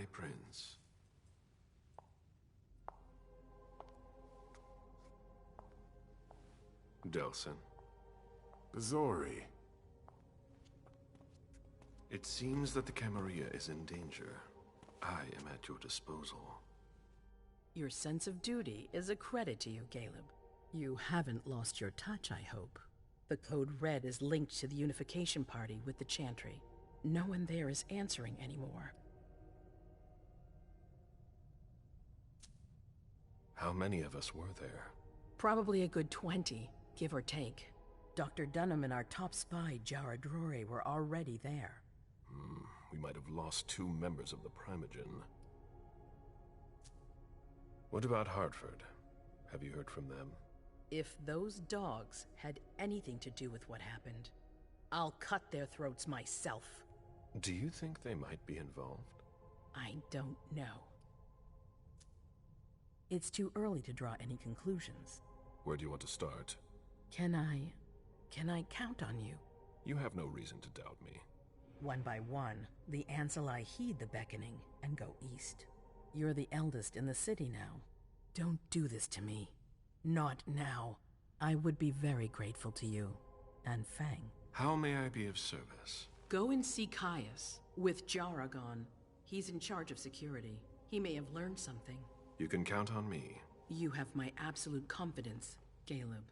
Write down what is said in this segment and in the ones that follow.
my prince. Delsin. Bazori. It seems that the Camarilla is in danger. I am at your disposal. Your sense of duty is a credit to you, Caleb. You haven't lost your touch, I hope. The Code Red is linked to the Unification Party with the Chantry. No one there is answering anymore. How many of us were there? Probably a good 20, give or take. Dr. Dunham and our top spy, Jara Drury, were already there. We might have lost 2 members of the Primogen. What about Hartford? Have you heard from them? If those dogs had anything to do with what happened, I'll cut their throats myself. Do you think they might be involved? I don't know. It's too early to draw any conclusions. Where do you want to start? Can I count on you? You have no reason to doubt me. One by one, the Ancili heed the beckoning and go east. You're the eldest in the city now. Don't do this to me. Not now. I would be very grateful to you. And Fang. How may I be of service? Go and see Caius, with Jara gone. He's in charge of security. He may have learned something. You can count on me. You have my absolute confidence, Caleb.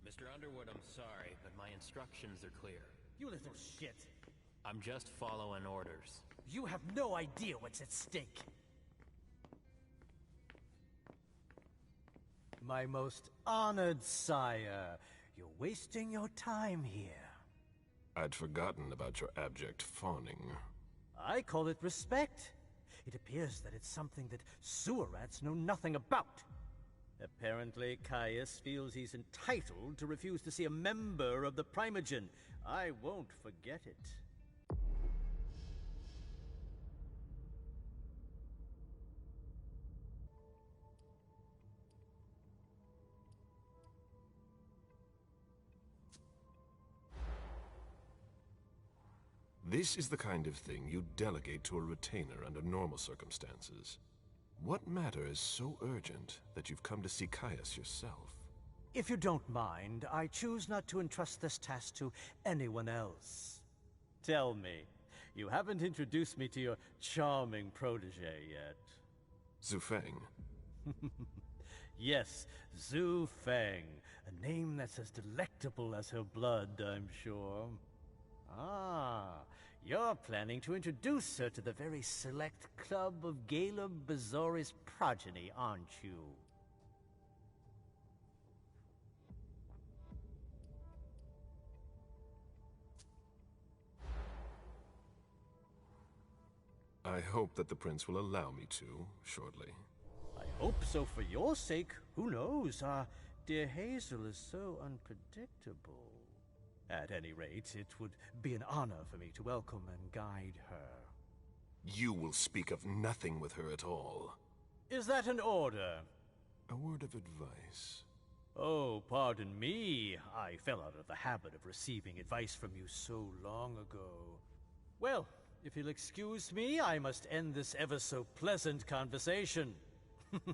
Mr. Underwood, I'm sorry, but my instructions are clear. You little shit. I'm just following orders. You have no idea what's at stake. My most honored sire, you're wasting your time here. I'd forgotten about your abject fawning. I call it respect. It appears that it's something that sewer rats know nothing about. Apparently, Caius feels he's entitled to refuse to see a member of the Primogen. I won't forget it. This is the kind of thing you delegate to a retainer under normal circumstances. What matter is so urgent that you've come to see Caius yourself? If you don't mind, I choose not to entrust this task to anyone else. Tell me, you haven't introduced me to your charming protege yet. Zhu Feng. Yes, Zhu Feng, a name that's as delectable as her blood, I'm sure. Ah, you're planning to introduce her to the very select club of Caleb Bazori's progeny, aren't you? I hope that the prince will allow me to, shortly. I hope so for your sake. Who knows? Dear Hazel is so unpredictable. At any rate, it would be an honor for me to welcome and guide her. You will speak of nothing with her at all. Is that an order? A word of advice. Oh, pardon me. I fell out of the habit of receiving advice from you so long ago. Well, if you'll excuse me, I must end this ever-so-pleasant conversation. I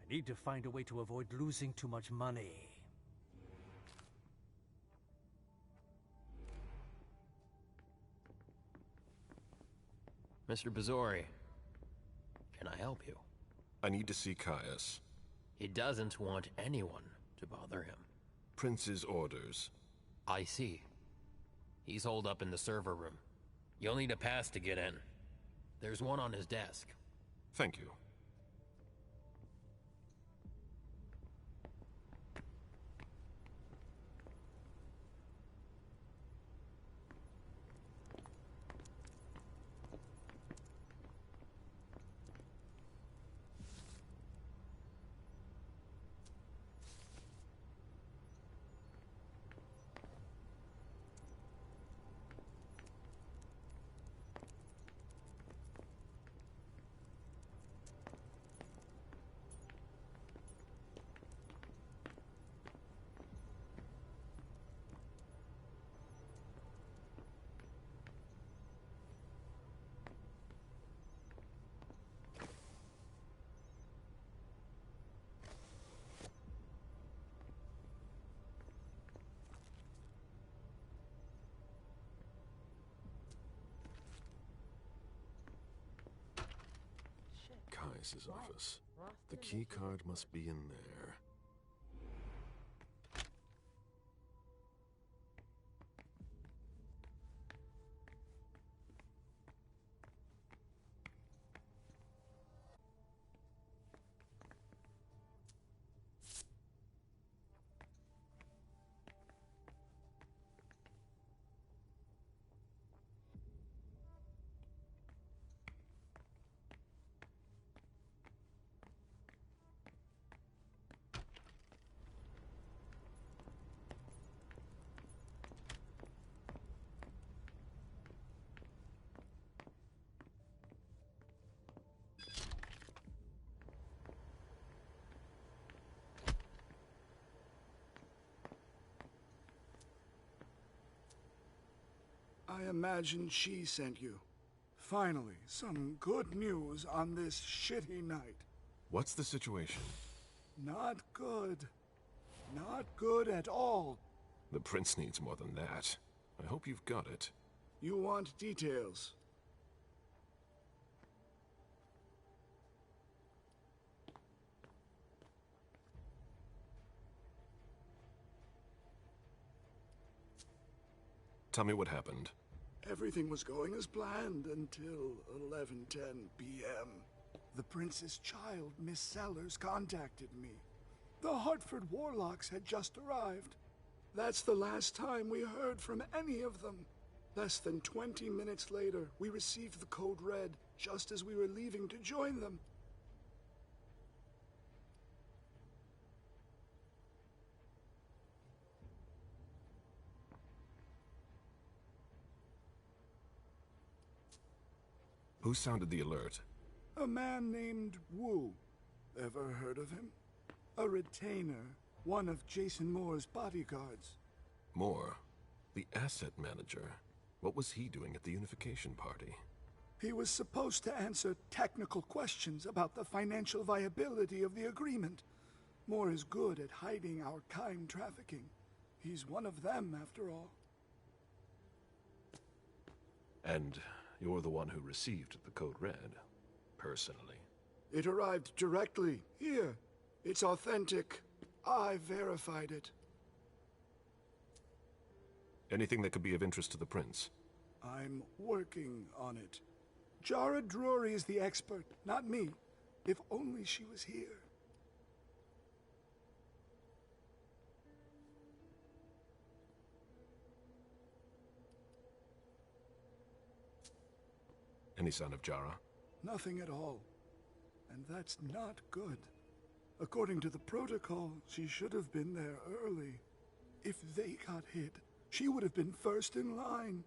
need to find a way to avoid losing too much money. Mr. Bazori, can I help you? I need to see Caius. He doesn't want anyone to bother him. Prince's orders. I see. He's holed up in the server room. You'll need a pass to get in. There's one on his desk. Thank you. Caius' office. The key card must be in there. I imagine she sent you. Finally, some good news on this shitty night. What's the situation? Not good. Not good at all. The prince needs more than that. I hope you've got it. You want details. Tell me what happened. Everything was going as planned until 11:10 p.m. The prince's child, Miss Sellers, contacted me. The Hartford Warlocks had just arrived. That's the last time we heard from any of them. Less than 20 minutes later, we received the code red, just as we were leaving to join them. Who sounded the alert? A man named Wu. Ever heard of him? A retainer, one of Jason Moore's bodyguards. Moore, the asset manager. What was he doing at the unification party? He was supposed to answer technical questions about the financial viability of the agreement. Moore is good at hiding our kind trafficking. He's one of them, after all. And you're the one who received the code red, personally. It arrived directly, here. It's authentic. I verified it. Anything that could be of interest to the prince? I'm working on it. Jara Drury is the expert, not me. If only she was here. Any sign of Jara? Nothing at all. And that's not good. According to the protocol, she should have been there early. If they got hit, she would have been first in line.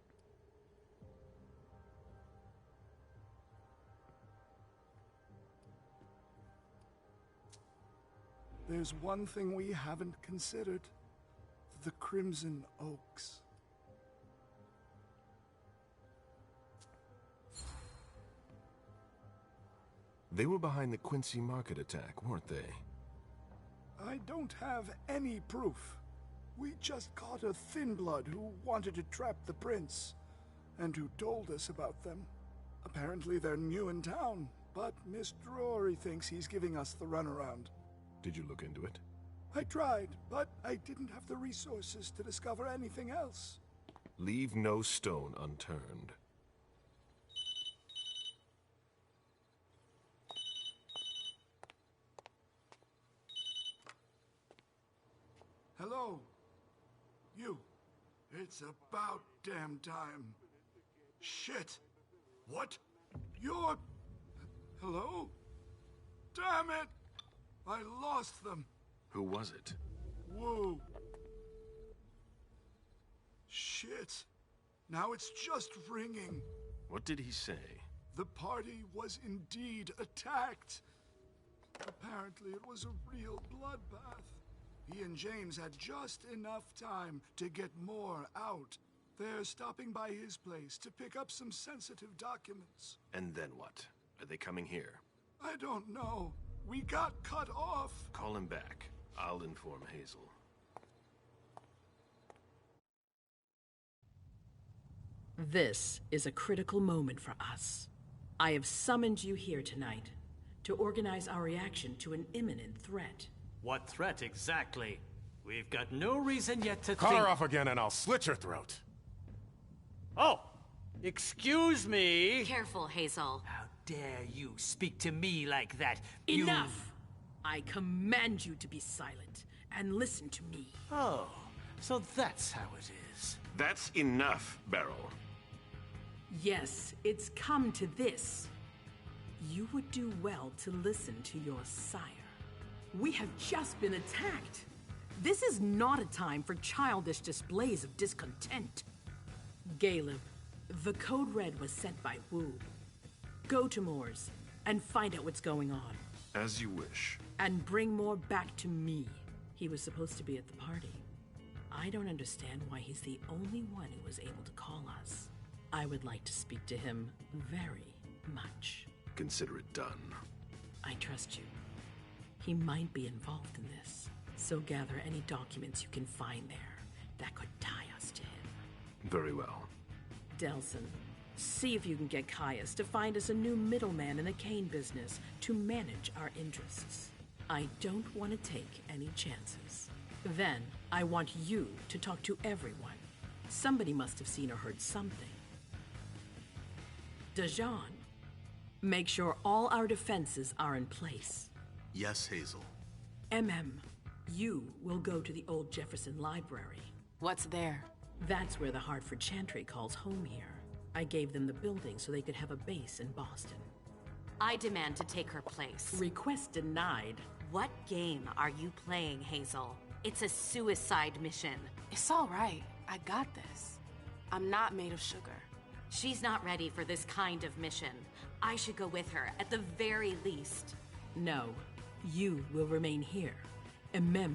There's one thing we haven't considered. The Crimson Oaks. They were behind the Quincy Market attack, weren't they? I don't have any proof. We just caught a thin blood who wanted to trap the prince, and who told us about them. Apparently they're new in town, but Miss Drury thinks he's giving us the runaround. Did you look into it? I tried, but I didn't have the resources to discover anything else. Leave no stone unturned. Hello? You. It's about damn time. Shit. What? You're... Hello? Damn it! I lost them. Who was it? Whoa. Shit. Now it's just ringing. What did he say? The party was indeed attacked. Apparently it was a real bloodbath. He and James had just enough time to get more out. They're stopping by his place to pick up some sensitive documents. And then what? Are they coming here? I don't know. We got cut off. Call him back. I'll inform Hazel. This is a critical moment for us. I have summoned you here tonight to organize our reaction to an imminent threat. What threat exactly? We've got no reason yet to Call think... her off again and I'll slit your throat. Oh! Excuse me! Careful, Hazel. How dare you speak to me like that? Enough! I command you to be silent and listen to me. Oh, so that's how it is. That's enough, Beryl. Yes, it's come to this. You would do well to listen to your sire. We have just been attacked. This is not a time for childish displays of discontent. Caleb, the code red was sent by Wu. Go to Moore's and find out what's going on. As you wish. And bring Moore back to me. He was supposed to be at the party. I don't understand why he's the only one who was able to call us. I would like to speak to him very much. Consider it done. I trust you. He might be involved in this, so gather any documents you can find there that could tie us to him. Very well. Delson, see if you can get Caius to find us a new middleman in the cane business to manage our interests. I don't want to take any chances. Then, I want you to talk to everyone. Somebody must have seen or heard something. Dajan, make sure all our defenses are in place. Yes, Hazel. You will go to the old Jefferson Library. What's there? That's where the Hartford Chantry calls home here. I gave them the building so they could have a base in Boston. I demand to take her place. Request denied. What game are you playing, Hazel? It's a suicide mission. It's all right. I got this. I'm not made of sugar. She's not ready for this kind of mission. I should go with her, at the very least. No, you will remain here.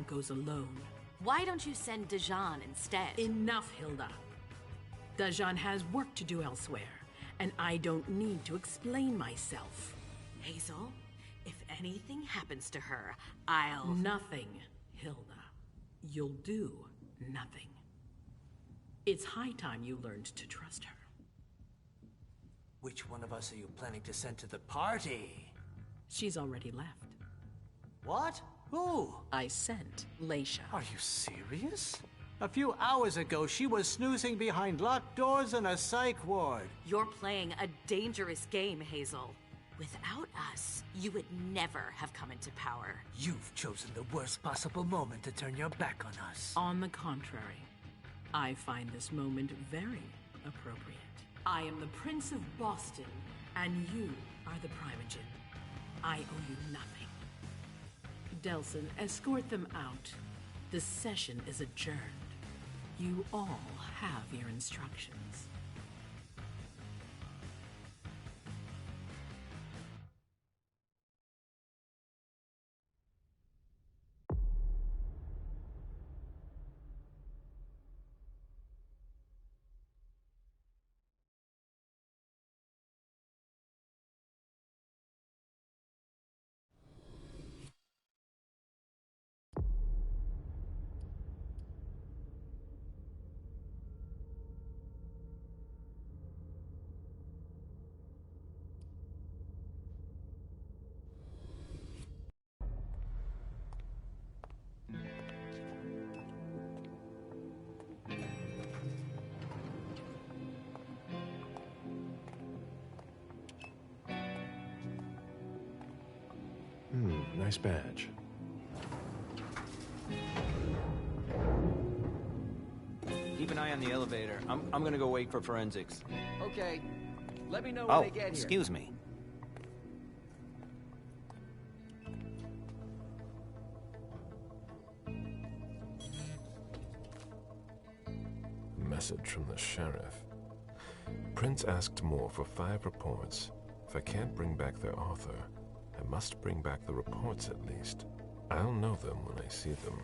Goes alone. Why don't you send Dajan instead? Enough, Hilda. Dajan has work to do elsewhere, and I don't need to explain myself. Hazel, if anything happens to her, I'll... Nothing, Hilda. You'll do nothing. It's high time you learned to trust her. Which one of us are you planning to send to the party? She's already left. What? Who? I sent Leisha. Are you serious? A few hours ago, she was snoozing behind locked doors in a psych ward. You're playing a dangerous game, Hazel. Without us, you would never have come into power. You've chosen the worst possible moment to turn your back on us. On the contrary, I find this moment very appropriate. I am the Prince of Boston, and you are the Primogen. I owe you nothing. Delson, escort them out. The session is adjourned. You all have your instructions. Nice badge. Keep an eye on the elevator. I'm gonna go wait for forensics. Okay. Let me know when they get here. Excuse me. Message from the sheriff. Prince asked Moore for 5 reports. If I can't bring back their author, I must bring back the reports at least. I'll know them when I see them.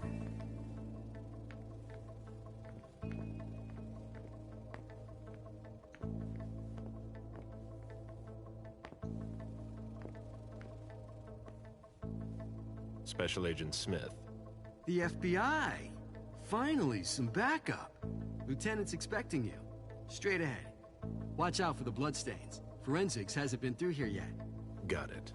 Special Agent Smith. The FBI! Finally, some backup. Lieutenant's expecting you. Straight ahead. Watch out for the bloodstains. Forensics hasn't been through here yet. Got it.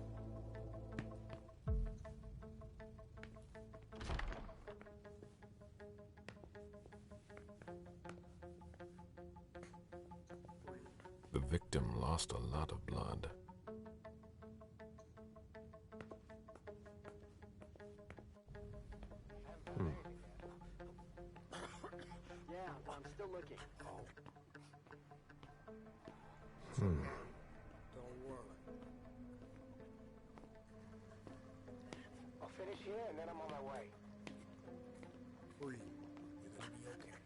victim lost a lot of blood. Yeah, I'm still looking. Don't worry. I'll finish here and then I'm on my way. Free. You're gonna be okay.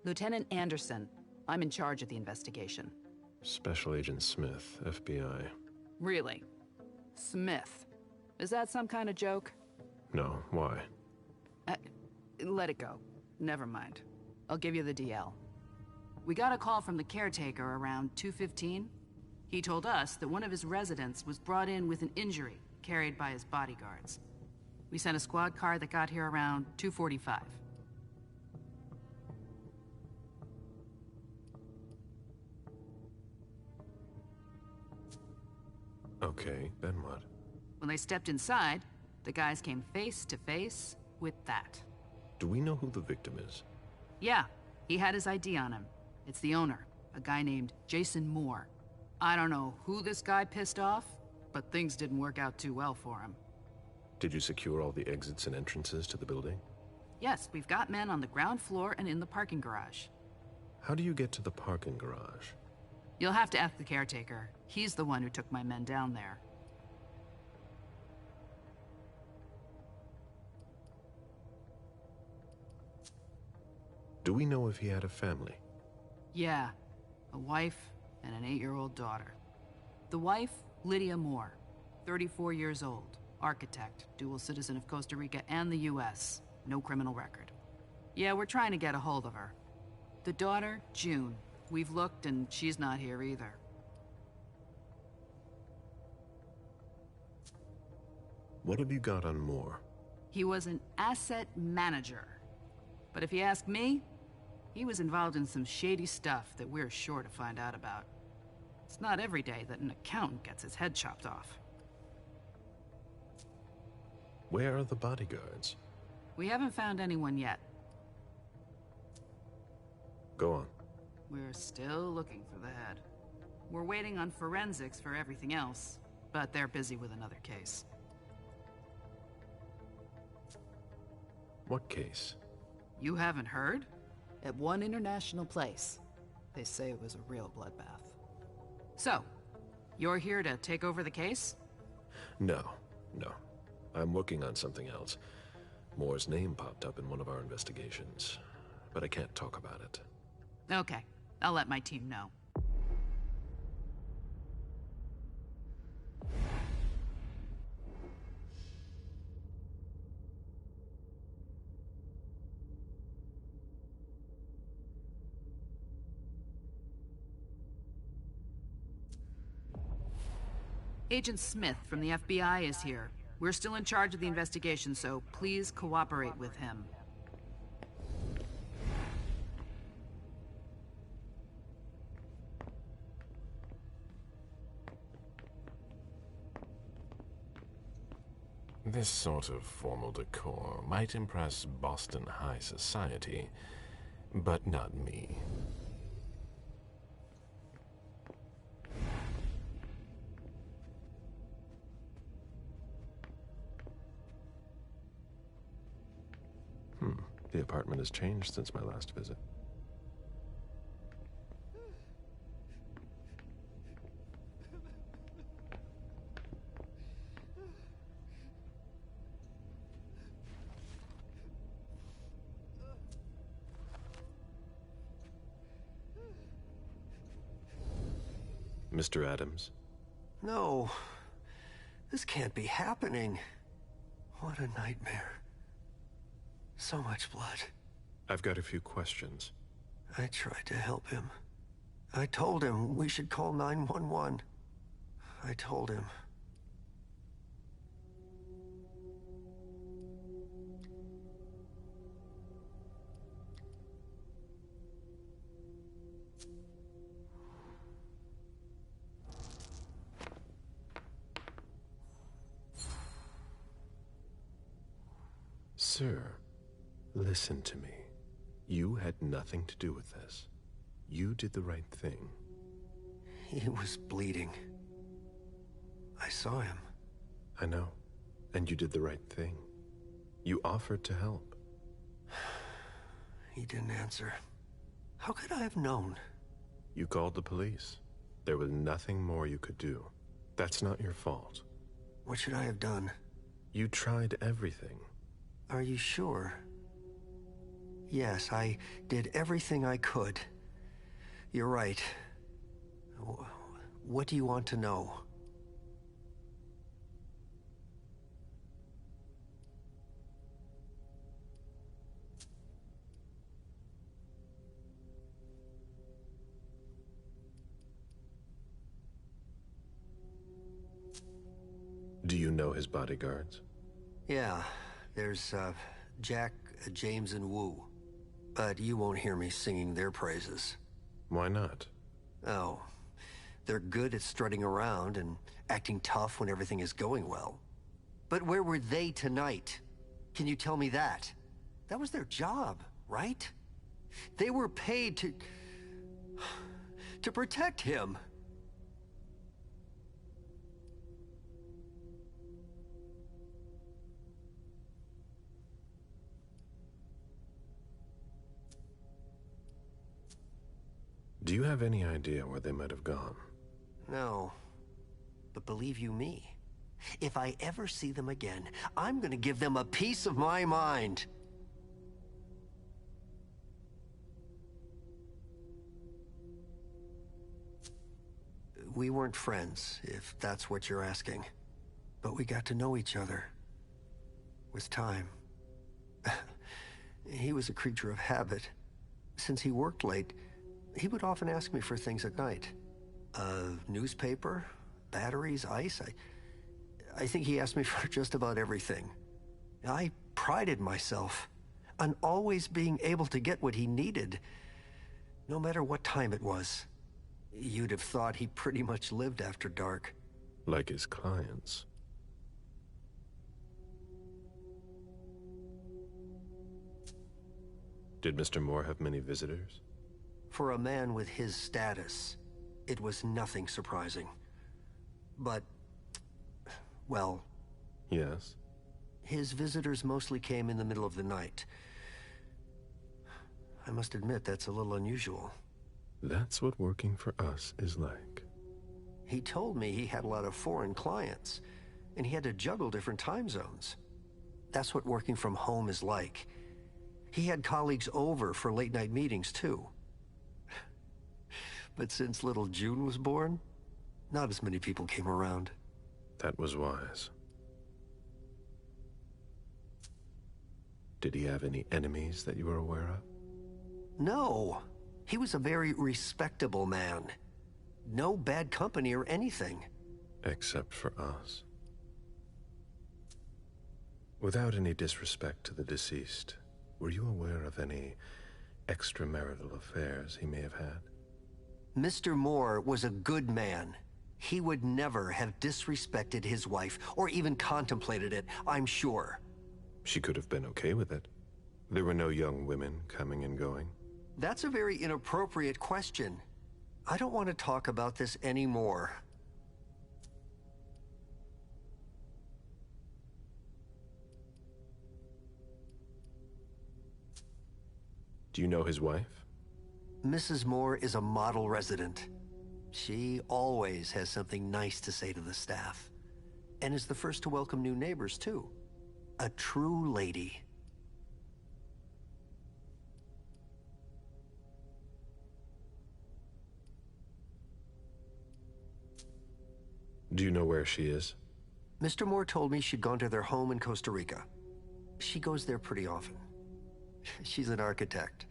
Lieutenant Anderson, I'm in charge of the investigation. Special Agent Smith, FBI. Really? Smith? Is that some kind of joke? No, why? Let it go. Never mind. I'll give you the DL. We got a call from the caretaker around 2:15. He told us that one of his residents was brought in with an injury carried by his bodyguards. We sent a squad car that got here around 2:45. Okay, then what? When they stepped inside, the guys came face to face with that. Do we know who the victim is? Yeah, he had his ID on him. It's the owner, a guy named Jason Moore. I don't know who this guy pissed off, but things didn't work out too well for him. Did you secure all the exits and entrances to the building? Yes, we've got men on the ground floor and in the parking garage. How do you get to the parking garage? You'll have to ask the caretaker. He's the one who took my men down there. Do we know if he had a family? Yeah, a wife and an 8-year-old daughter. The wife, Lydia Moore, 34 years old, architect, dual citizen of Costa Rica and the US, no criminal record. Yeah, we're trying to get a hold of her. The daughter, June. We've looked and she's not here either. What have you got on Moore? He was an asset manager. But if you ask me, he was involved in some shady stuff that we're sure to find out about. It's not every day that an accountant gets his head chopped off. Where are the bodyguards? We haven't found anyone yet. Go on. We're still looking for the head. We're waiting on forensics for everything else, but they're busy with another case. What case? You haven't heard? At one international place. They say it was a real bloodbath. So, you're here to take over the case? No. I'm working on something else. Moore's name popped up in one of our investigations, but I can't talk about it. Okay, I'll let my team know. Agent Smith from the FBI is here. We're still in charge of the investigation, so please cooperate with him. This sort of formal decor might impress Boston high society, but not me. The apartment has changed since my last visit. Mr. Adams? No. This can't be happening. What a nightmare. So much blood. I've got a few questions. I tried to help him. I told him we should call 911. I told him. Sir, listen to me. You had nothing to do with this. You did the right thing. He was bleeding. I saw him. I know. And you did the right thing. You offered to help. He didn't answer. How could I have known? You called the police. There was nothing more you could do. That's not your fault. What should I have done? You tried everything. Are you sure? Yes, I did everything I could. You're right. What do you want to know? Do you know his bodyguards? Yeah, there's Jack, James, and Wu. But you won't hear me singing their praises. Why not? Oh, they're good at strutting around and acting tough when everything is going well. But where were they tonight? Can you tell me that? That was their job, right? They were paid to protect him. Do you have any idea where they might have gone? No. But believe you me, if I ever see them again, I'm gonna give them a piece of my mind. We weren't friends, if that's what you're asking. But we got to know each other. With time. He was a creature of habit. Since he worked late, he would often ask me for things at night. A newspaper, batteries, ice. I think he asked me for just about everything. I prided myself on always being able to get what he needed, no matter what time it was. You'd have thought he pretty much lived after dark. Like his clients. Did Mr. Moore have many visitors? For a man with his status, it was nothing surprising. But, well... Yes? His visitors mostly came in the middle of the night. I must admit, that's a little unusual. That's what working for us is like. He told me he had a lot of foreign clients, and he had to juggle different time zones. That's what working from home is like. He had colleagues over for late-night meetings, too. But since little June was born, not as many people came around. That was wise. Did he have any enemies that you were aware of? No. He was a very respectable man. No bad company or anything. Except for us. Without any disrespect to the deceased, were you aware of any extramarital affairs he may have had? Mr. Moore was a good man. He would never have disrespected his wife, or even contemplated it, I'm sure. She could have been okay with it. There were no young women coming and going. That's a very inappropriate question. I don't want to talk about this anymore. Do you know his wife? Mrs. Moore is a model resident. She always has something nice to say to the staff. And is the first to welcome new neighbors, too. A true lady. Do you know where she is? Mr. Moore told me she'd gone to their home in Costa Rica. She goes there pretty often. She's an architect,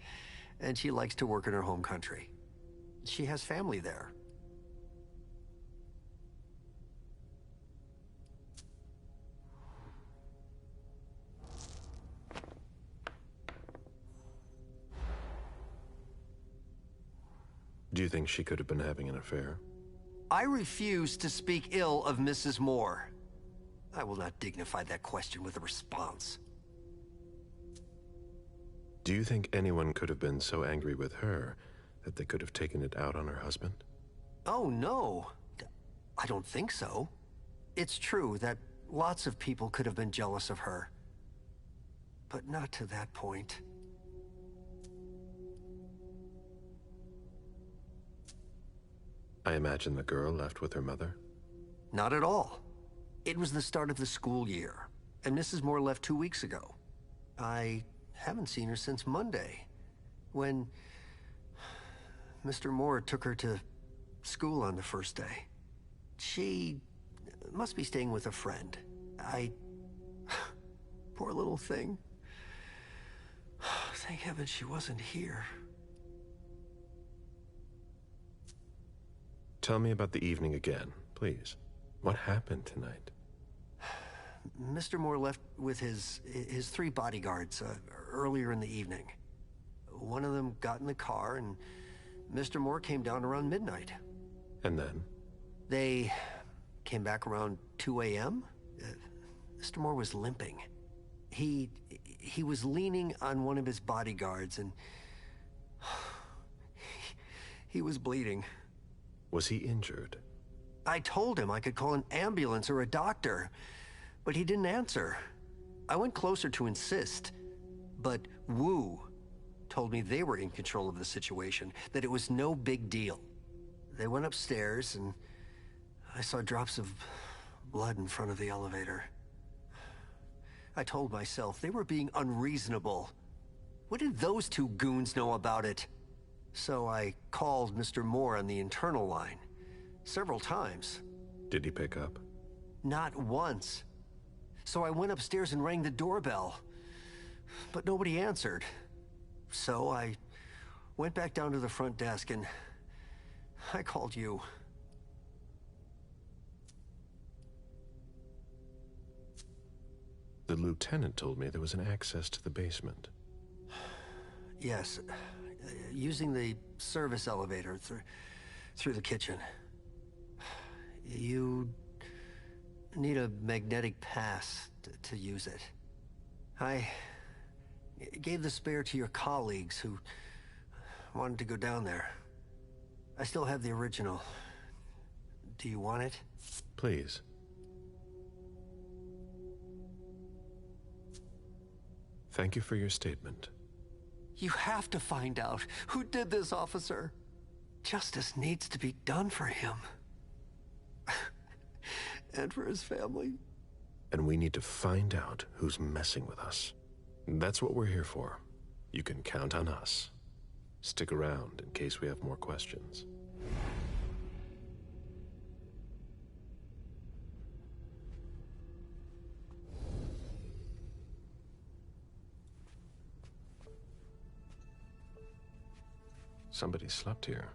and she likes to work in her home country. She has family there. Do you think she could have been having an affair? I refuse to speak ill of Mrs. Moore. I will not dignify that question with a response. Do you think anyone could have been so angry with her that they could have taken it out on her husband? Oh, no. I don't think so. It's true that lots of people could have been jealous of her. But not to that point. I imagine the girl left with her mother? Not at all. It was the start of the school year, and Mrs. Moore left 2 weeks ago. I haven't seen her since Monday, when Mr. Moore took her to school on the first day. She must be staying with a friend. Poor little thing. Thank heaven she wasn't here. Tell me about the evening again, please. What happened tonight? Mr. Moore left with his 3 bodyguards earlier in the evening. One of them got in the car, and Mr. Moore came down around midnight. And then? They came back around 2 a.m. Mr. Moore was limping. He was leaning on one of his bodyguards, and he was bleeding. Was he injured? I told him I could call an ambulance or a doctor, but he didn't answer. I went closer to insist, but Wu told me they were in control of the situation, that it was no big deal. They went upstairs, and I saw drops of blood in front of the elevator. I told myself they were being unreasonable. What did those 2 goons know about it? So I called Mr. Moore on the internal line several times. Did he pick up? Not once. So I went upstairs and rang the doorbell, but nobody answered. So I went back down to the front desk and I called you. The lieutenant told me there was an access to the basement. Yes, using the service elevator through the kitchen. You need a magnetic pass to use it. I gave the spare to your colleagues who wanted to go down there. I still have the original. Do you want it? Please. Thank you for your statement. You have to find out who did this, officer. Justice needs to be done for him. And for his family. And we need to find out who's messing with us. That's what we're here for. You can count on us. Stick around in case we have more questions. Somebody slept here.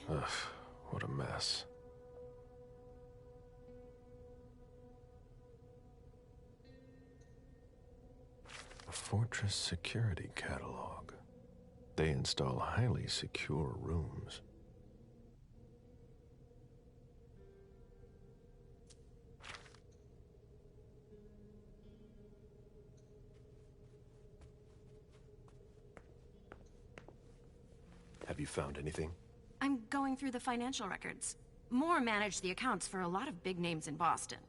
Ugh, what a mess. A Fortress security catalog. They install highly secure rooms. Have you found anything? I'm going through the financial records. Moore managed the accounts for a lot of big names in Boston.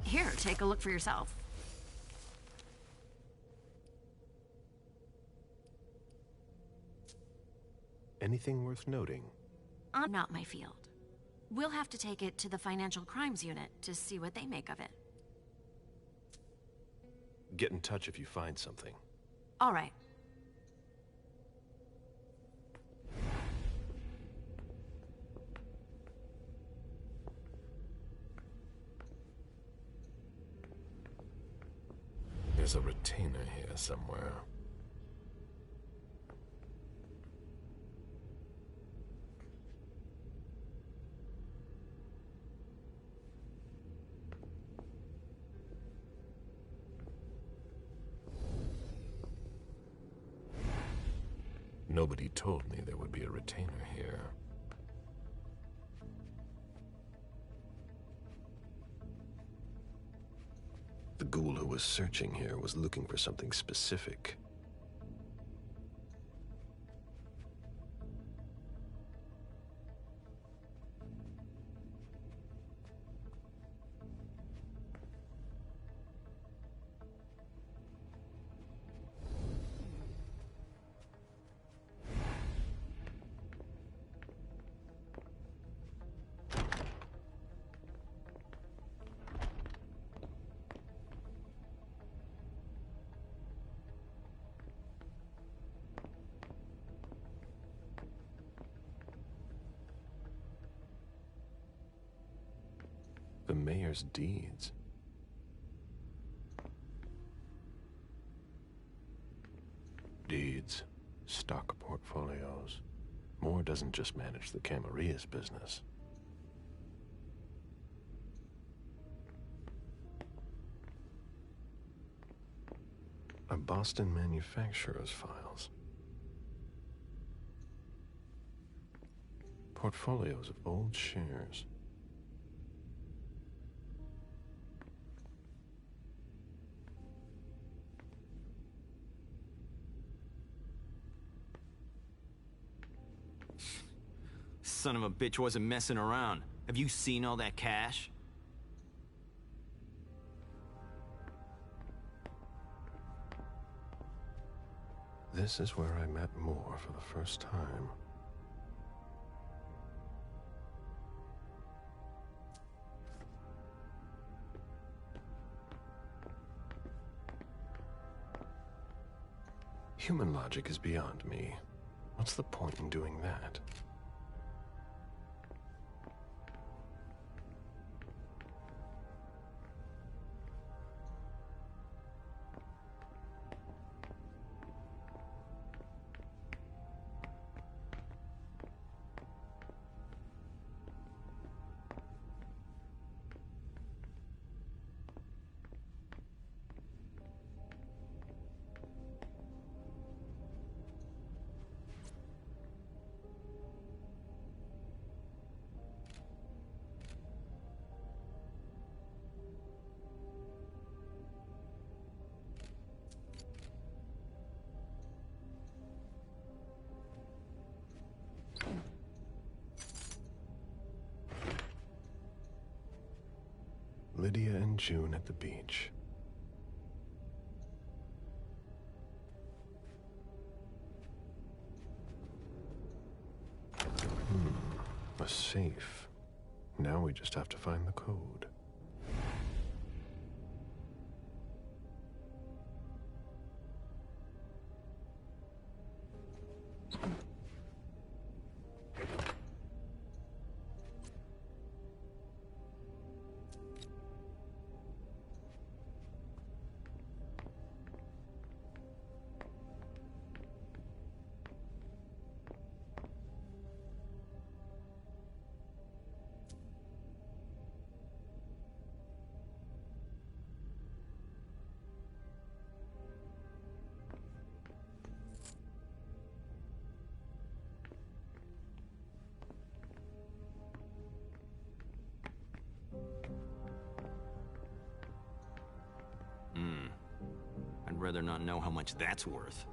Here, take a look for yourself. Anything worth noting? Not my field. We'll have to take it to the Financial Crimes Unit to see what they make of it. Get in touch if you find something. All right. There's a retainer here somewhere. Nobody told me there would be a retainer here. The ghoul who was searching here was looking for something specific. The mayor's deeds. Deeds, stock portfolios. Moore doesn't just manage the Camarilla's business. A Boston manufacturer's files. Portfolios of old shares. Son of a bitch wasn't messing around. Have you seen all that cash? This is where I met Moore for the first time. Human logic is beyond me. What's the point in doing that? Lydia and June at the beach. A safe. Now we just have to find the code. I'd rather not know how much that's worth.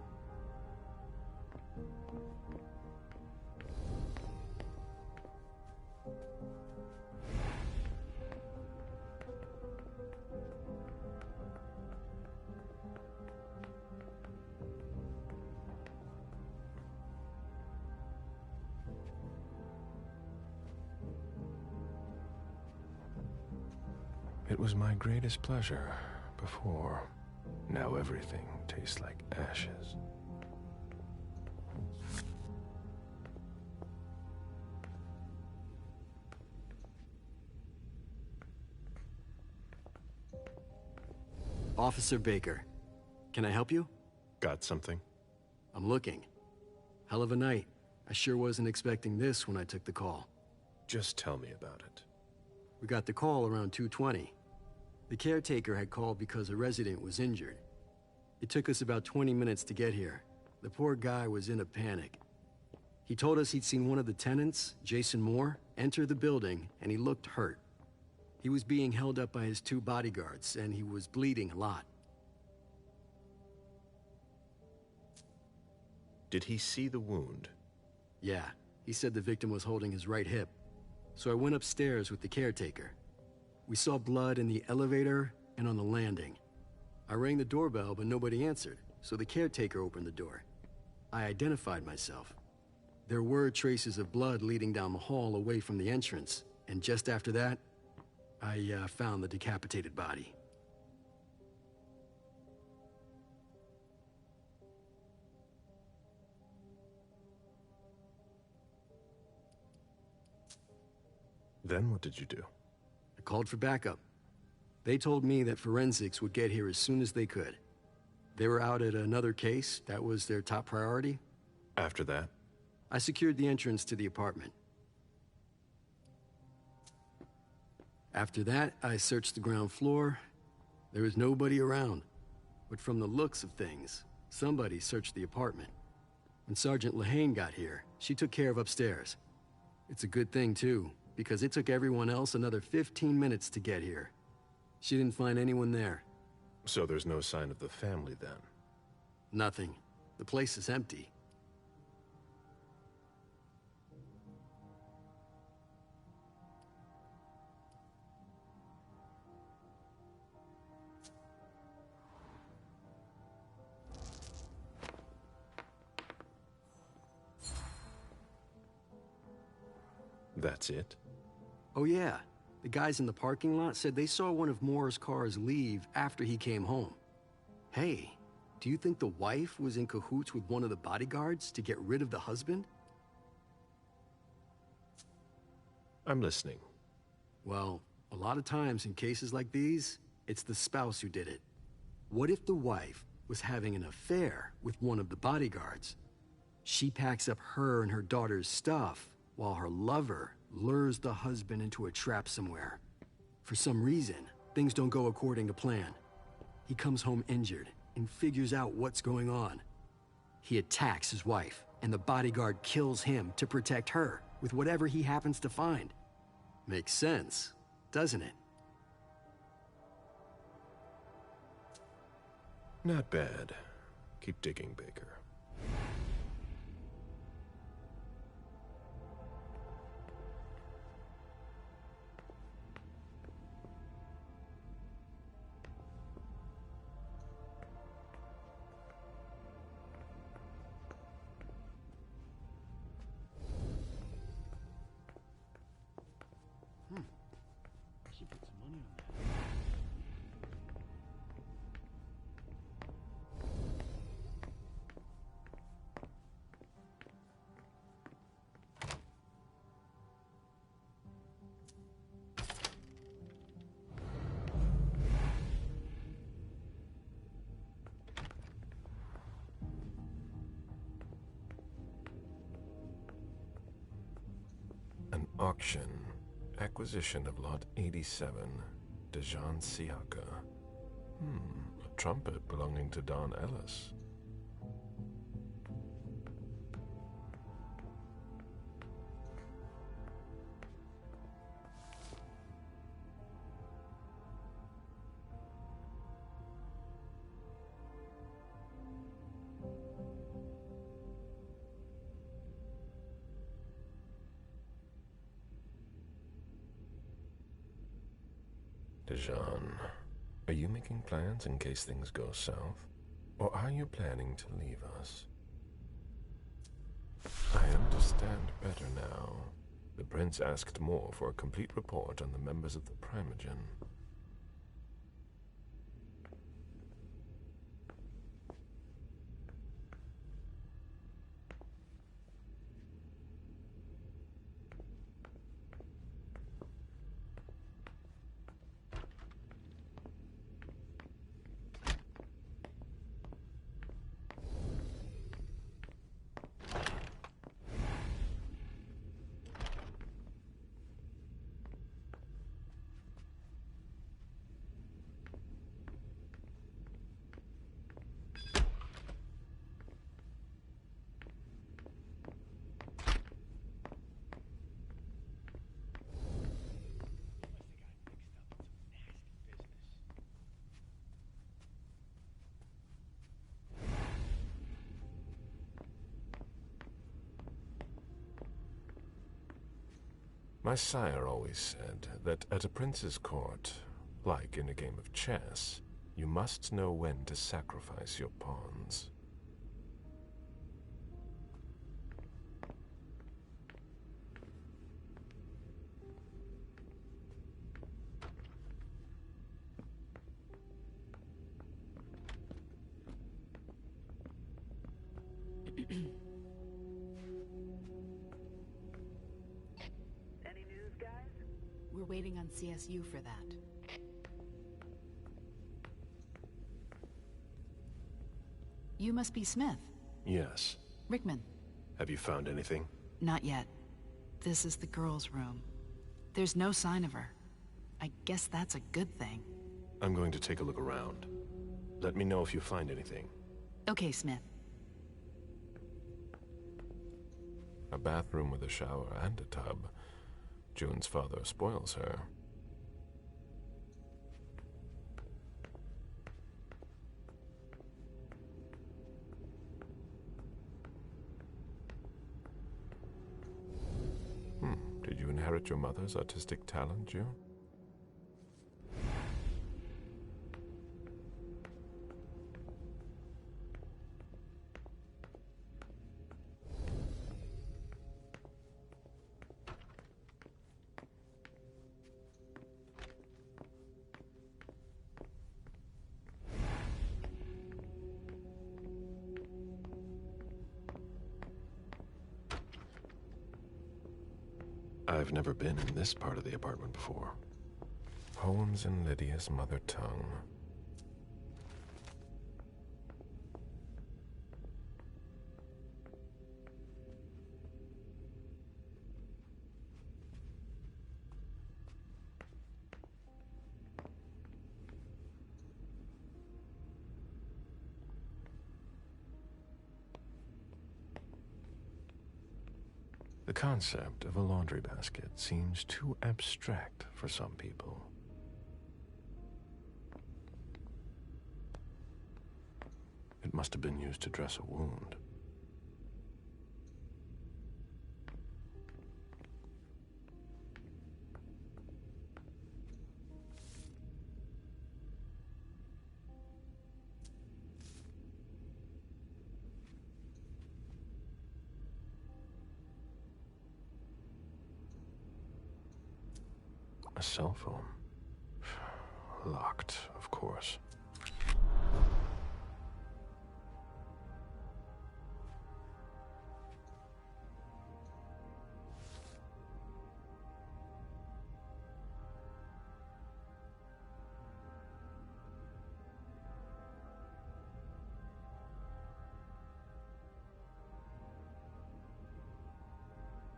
It was my greatest pleasure before. Now everything tastes like ashes. Officer Baker, can I help you? Got something? I'm looking. Hell of a night. I sure wasn't expecting this when I took the call. Just tell me about it. We got the call around 2:20. The caretaker had called because a resident was injured. It took us about 20 minutes to get here. The poor guy was in a panic. He told us he'd seen one of the tenants, Jason Moore, enter the building, and he looked hurt. He was being held up by his 2 bodyguards, and he was bleeding a lot. Did he see the wound? Yeah, he said the victim was holding his right hip. So I went upstairs with the caretaker. We saw blood in the elevator and on the landing. I rang the doorbell, but nobody answered, so the caretaker opened the door. I identified myself. There were traces of blood leading down the hall away from the entrance, and just after that, I found the decapitated body. Then what did you do? I called for backup. They told me that forensics would get here as soon as they could. They were out at another case. That was their top priority. After that? I secured the entrance to the apartment. After that, I searched the ground floor. There was nobody around. But from the looks of things, somebody searched the apartment. When Sergeant Lehane got here, she took care of upstairs. It's a good thing, too, because it took everyone else another 15 minutes to get here. She didn't find anyone there. So there's no sign of the family then? Nothing. The place is empty. That's it? Oh yeah. The guys in the parking lot said they saw one of Moore's cars leave after he came home. Hey, do you think the wife was in cahoots with one of the bodyguards to get rid of the husband? I'm listening. Well, a lot of times in cases like these, it's the spouse who did it. What if the wife was having an affair with one of the bodyguards? She packs up her and her daughter's stuff, while her lover lures the husband into a trap somewhere. For some reason, things don't go according to plan. He comes home injured and figures out what's going on. He attacks his wife, and the bodyguard kills him to protect her with whatever he happens to find. Makes sense, doesn't it? Not bad. Keep digging, Baker. Auction. Acquisition of Lot 87. Dejan Siaka. A trumpet belonging to Don Ellis. Dejan, are you making plans in case things go south? Or are you planning to leave us? I understand better now. The Prince asked more for a complete report on the members of the Primogen. My sire always said that at a prince's court, like in a game of chess, you must know when to sacrifice your pawns. Any news, guys? We're waiting on CSU for that. You must be Smith. Yes. Rickman. Have you found anything? Not yet. This is the girl's room. There's no sign of her. I guess that's a good thing. I'm going to take a look around. Let me know if you find anything. Okay, Smith. A bathroom with a shower and a tub. June's father spoils her. Did you inherit your mother's artistic talent, June? I've never been in this part of the apartment before. Poems in Lydia's mother tongue. The concept of a laundry basket seems too abstract for some people. It must have been used to dress a wound. A cell phone. Locked, of course.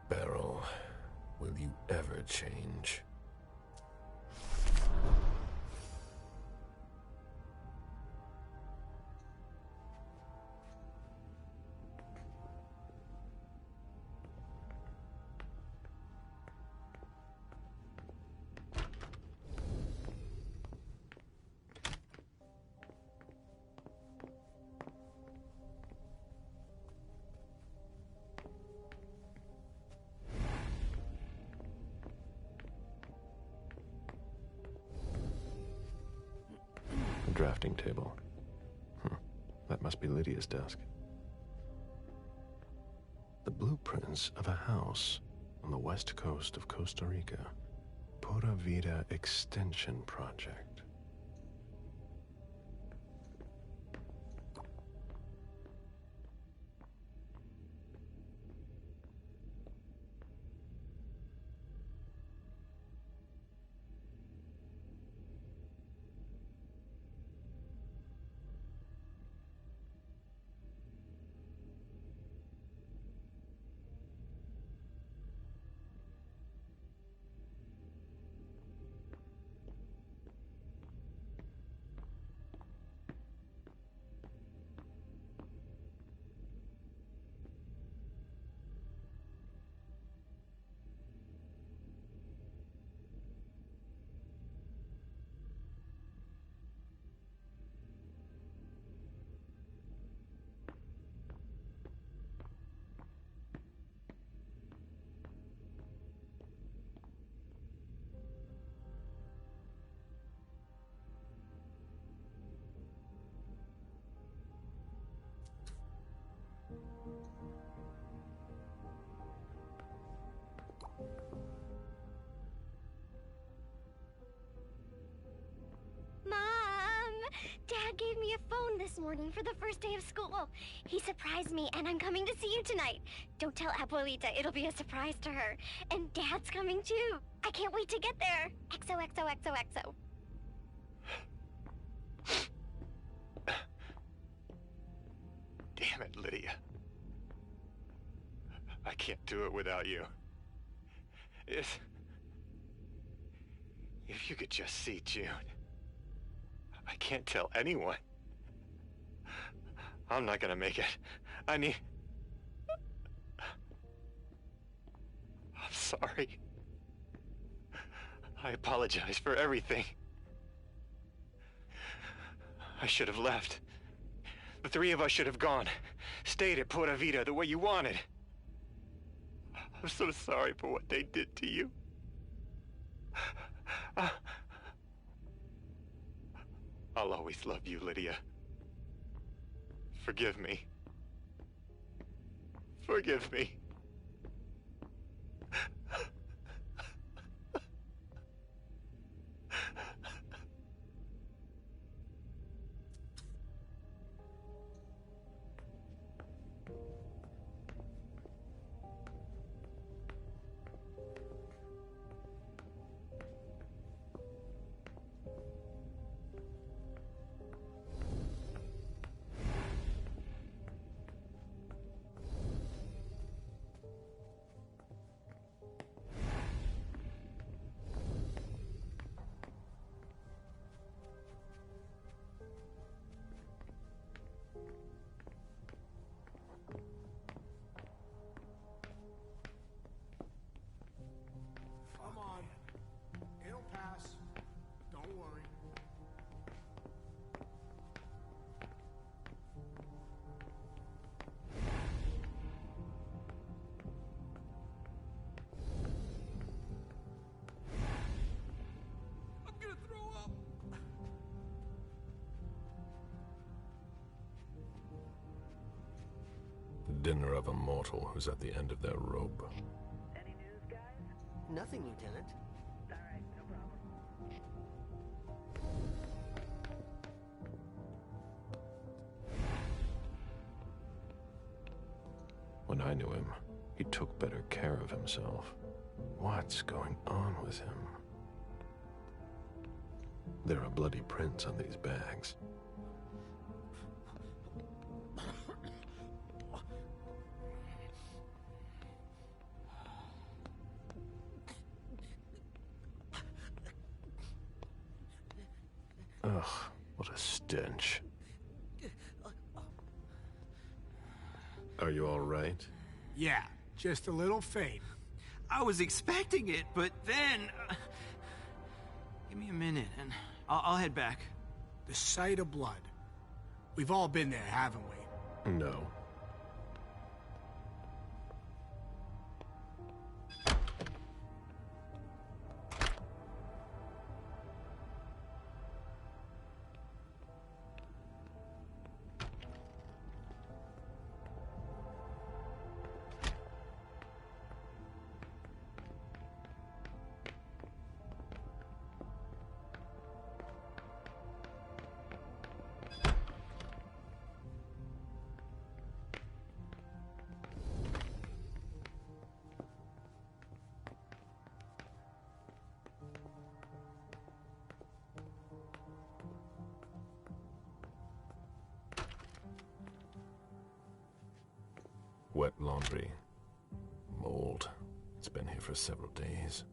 Beryl, will you ever change? Drafting table. That must be Lydia's desk. The blueprints of a house on the west coast of Costa Rica. Pura Vida Extension Project. this morning for the first day of school. He surprised me, and I'm coming to see you tonight. Don't tell Abuelita, it'll be a surprise to her. And Dad's coming too. I can't wait to get there. XOXOXOXO. Damn it, Lydia. I can't do it without you. If you could just see June. I can't tell anyone. I'm not gonna make it. I'm sorry. I apologize for everything. I should have left. The three of us should have gone. Stayed at Pura Vida the way you wanted. I'm so sorry for what they did to you. I'll always love you, Lydia. Forgive me. Forgive me. Come on. It'll pass. Don't worry. I'm gonna throw up. The dinner of a mortal who's at the end of their rope. Nothing, Lieutenant. When I knew him, he took better care of himself. What's going on with him? There are bloody prints on these bags. Ugh, what a stench. Are you all right? Yeah, just a little faint. I was expecting it, but then... give me a minute, and I'll head back. The sight of blood. We've all been there, haven't we? No. Wet laundry. Mold. It's been here for several days.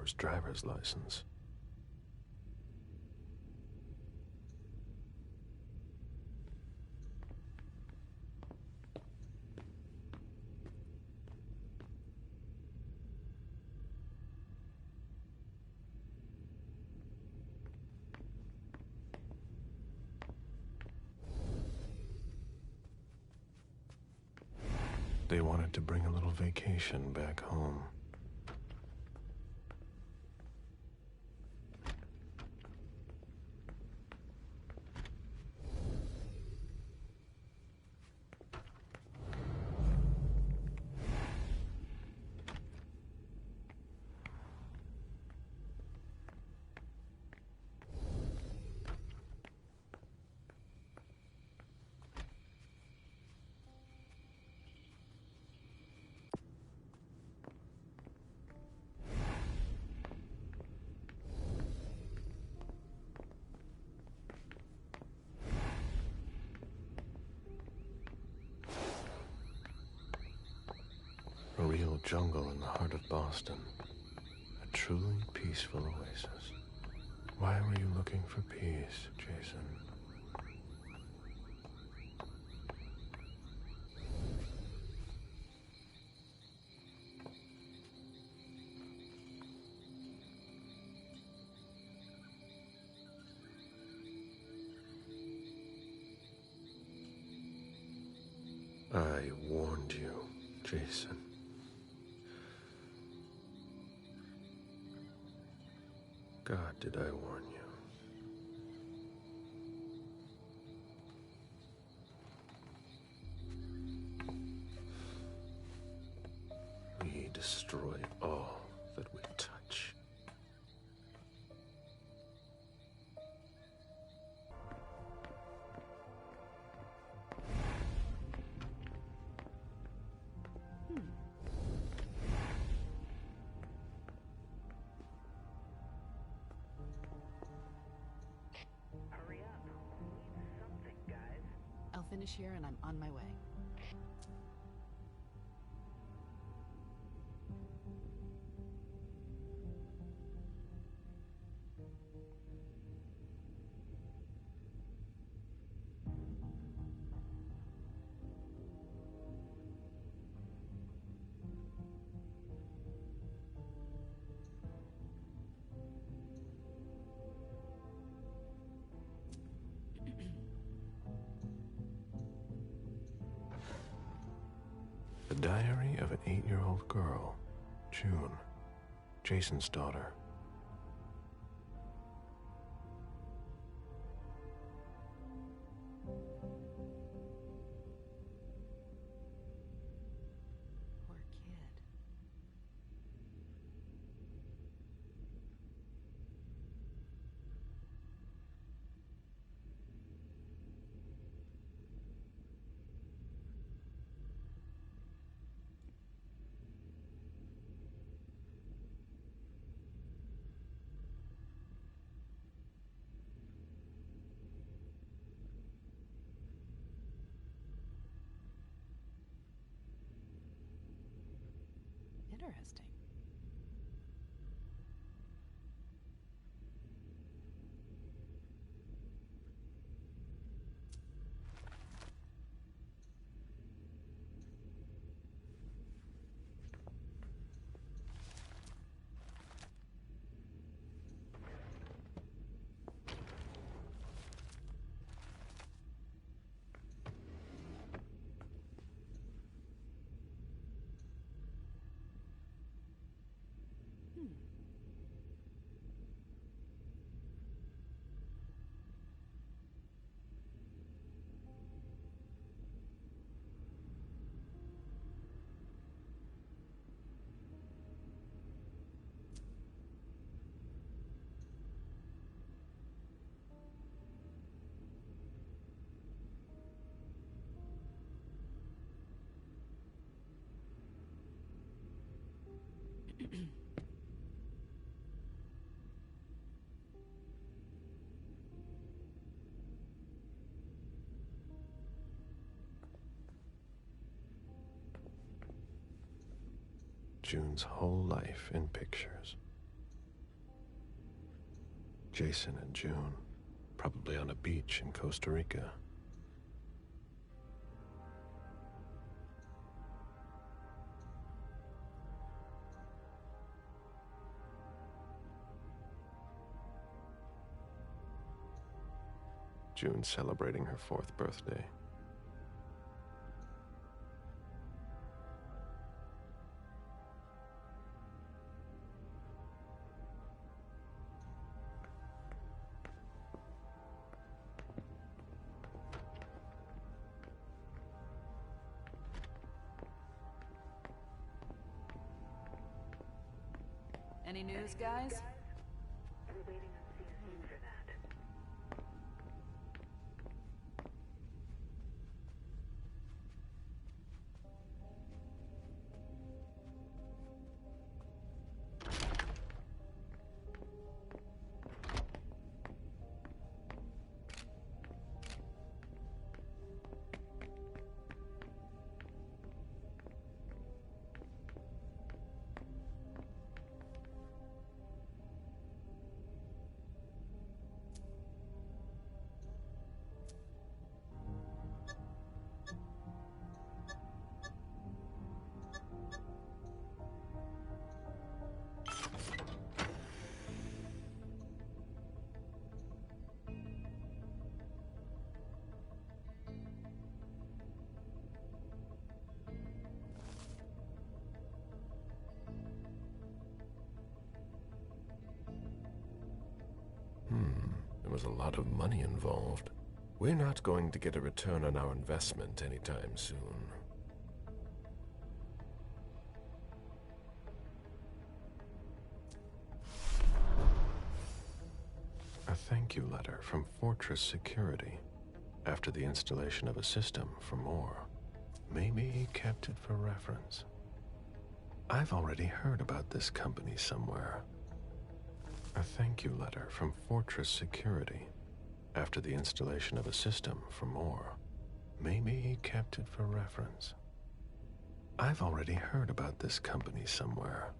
his driver's license. They wanted to bring a little vacation back home. A real jungle in the heart of Boston. A truly peaceful oasis. Why were you looking for peace, Jason? I warned you, Jason. God, did I warn you? We destroy all that we touch. I'll finish here and I'm on my way. The diary of an 8-year-old girl, June, Jason's daughter. Poor kid. Interesting. June's whole life in pictures. Jason and June, probably on a beach in Costa Rica. June celebrating her 4th birthday. Any news, guys? There was a lot of money involved. We're not going to get a return on our investment anytime soon. A thank you letter from Fortress Security after the installation of a system for more. Maybe he kept it for reference. I've already heard about this company somewhere. A thank you letter from Fortress Security after the installation of a system for more. Maybe he kept it for reference. I've already heard about this company somewhere.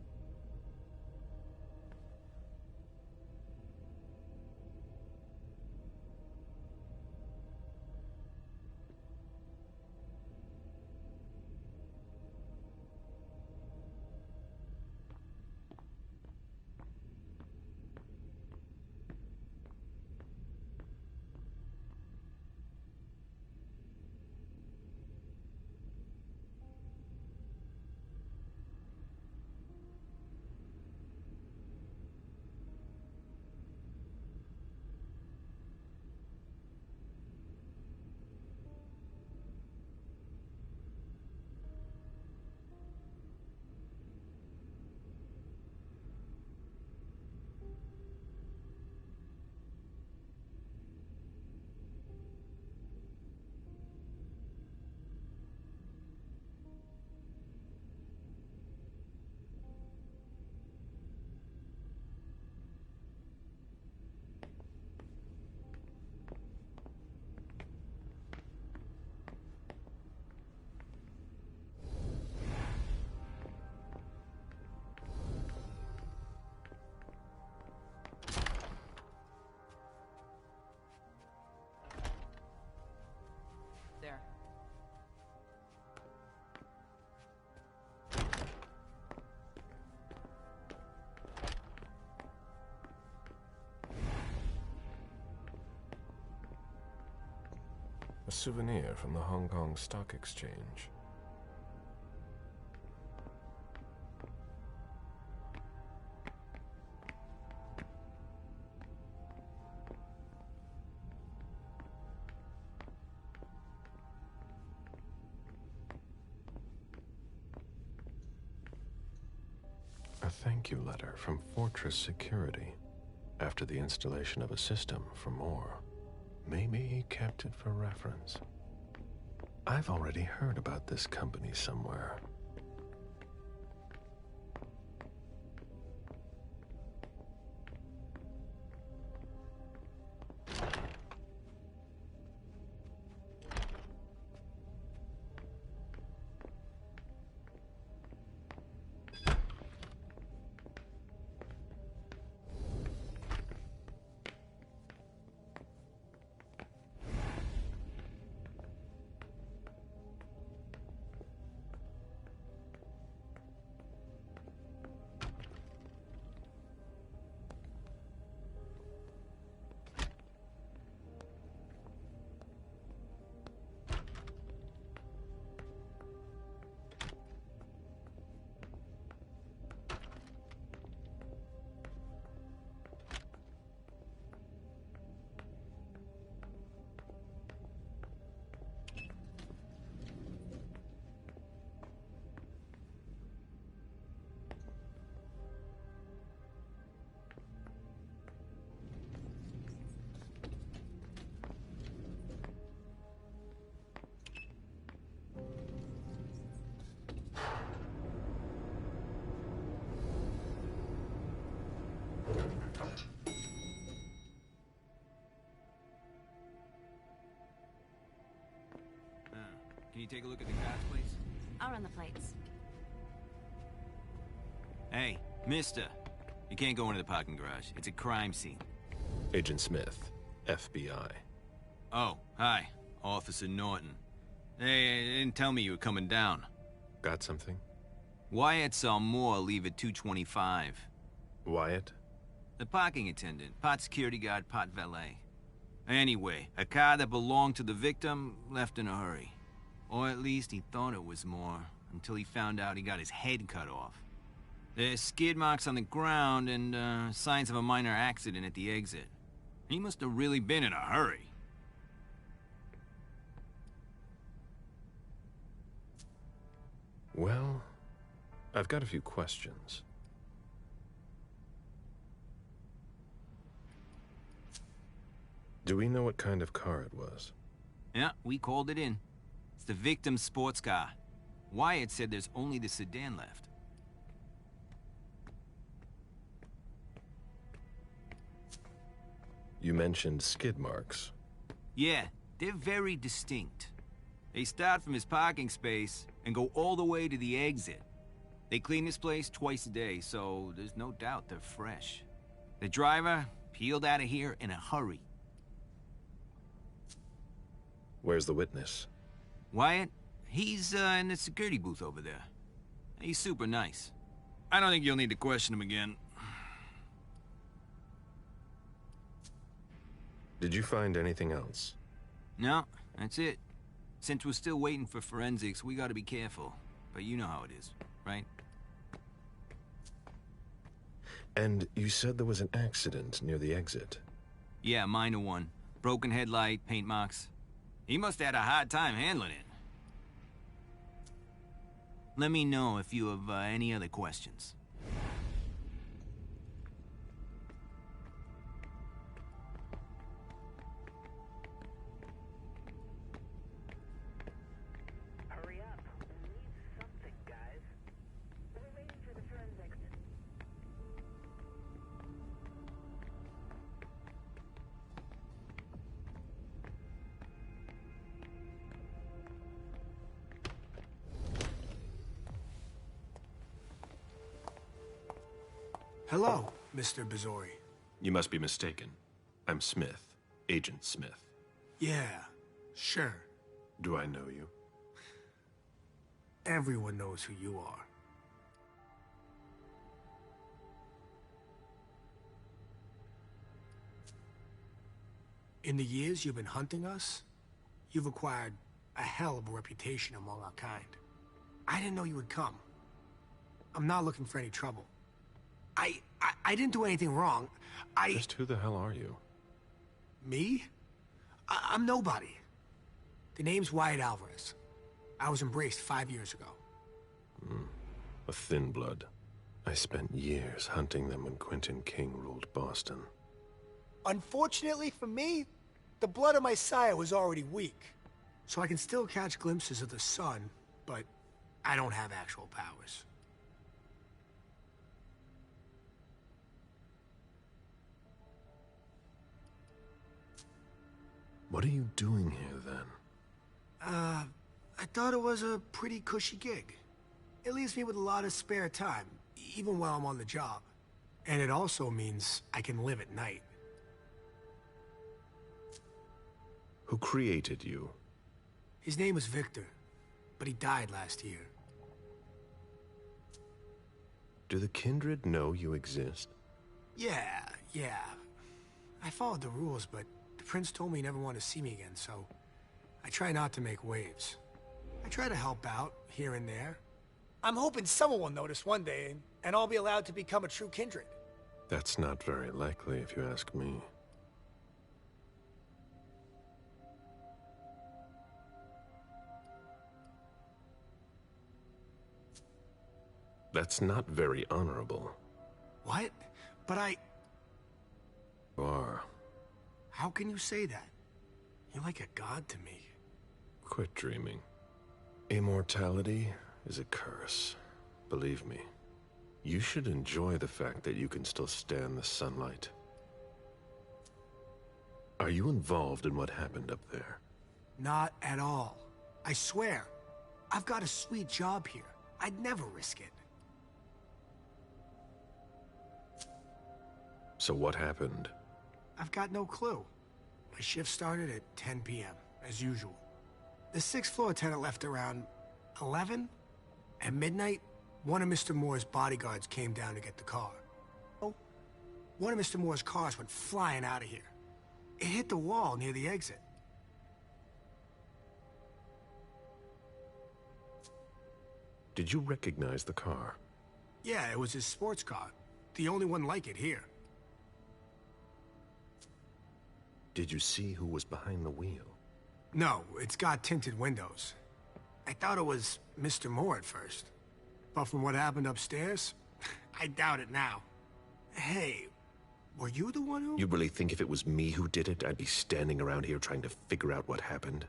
There. A souvenir from the Hong Kong Stock Exchange. A thank you letter from Fortress Security after the installation of a system for more. Maybe he kept it for reference. I've already heard about this company somewhere. you take a look at the cards, please? I'll run the plates. Hey, mister. You can't go into the parking garage. It's a crime scene. Agent Smith, FBI. Oh, hi. Officer Norton. Hey, they didn't tell me you were coming down. Got something? Wyatt saw Moore leave at 2:25. Wyatt? The parking attendant. Part security guard, part valet. Anyway, a car that belonged to the victim left in a hurry. Or at least he thought it was Moore, until he found out he got his head cut off. There's skid marks on the ground and signs of a minor accident at the exit. He must have really been in a hurry. Well, I've got a few questions. Do we know what kind of car it was? Yeah, we called it in. It's the victim's sports car. Wyatt said there's only the sedan left. You mentioned skid marks. Yeah, they're very distinct. They start from his parking space and go all the way to the exit. They clean this place twice a day, so there's no doubt they're fresh. The driver peeled out of here in a hurry. Where's the witness? Wyatt? He's in the security booth over there. He's super nice. I don't think you'll need to question him again. Did you find anything else? No, that's it. Since we're still waiting for forensics, we gotta be careful. But you know how it is, right? And you said there was an accident near the exit. Yeah, minor one. Broken headlight, paint marks. He must have had a hard time handling it. Let me know if you have any other questions. Hurry up. We need something, guys. We're waiting for the forensics. Hello, Mr. Bizori. You must be mistaken. I'm Smith, Agent Smith. Yeah, sure. Do I know you? Everyone knows who you are. In the years you've been hunting us, you've acquired a hell of a reputation among our kind. I didn't know you would come. I'm not looking for any trouble. I didn't do anything wrong. Just who the hell are you? Me? I'm nobody. The name's Wyatt Alvarez. I was embraced 5 years ago. A thin blood. I spent years hunting them when Quentin King ruled Boston. Unfortunately for me, the blood of my sire was already weak. So I can still catch glimpses of the sun, but I don't have actual powers. What are you doing here, then? I thought it was a pretty cushy gig. It leaves me with a lot of spare time, even while I'm on the job. And it also means I can live at night. Who created you? His name was Victor, but he died last year. Do the Kindred know you exist? Yeah. I followed the rules, but the prince told me he never wanted to see me again, so I try not to make waves. I try to help out, here and there. I'm hoping someone will notice one day, and I'll be allowed to become a true Kindred. That's not very likely, if you ask me. That's not very honorable. What? But You are. How can you say that? You're like a god to me. Quit dreaming. Immortality is a curse. Believe me. You should enjoy the fact that you can still stand the sunlight. Are you involved in what happened up there? Not at all. I swear. I've got a sweet job here. I'd never risk it. So what happened? I've got no clue. My shift started at 10 p.m., as usual. The 6th floor tenant left around 11. At midnight, one of Mr. Moore's bodyguards came down to get the car. Oh, one of Mr. Moore's cars went flying out of here. It hit the wall near the exit. Did you recognize the car? Yeah, it was his sports car. The only one like it here. Did you see who was behind the wheel? No, it's got tinted windows. I thought it was Mr. Moore at first. But from what happened upstairs, I doubt it now. Hey, were you the one who... You really think if it was me who did it, I'd be standing around here trying to figure out what happened?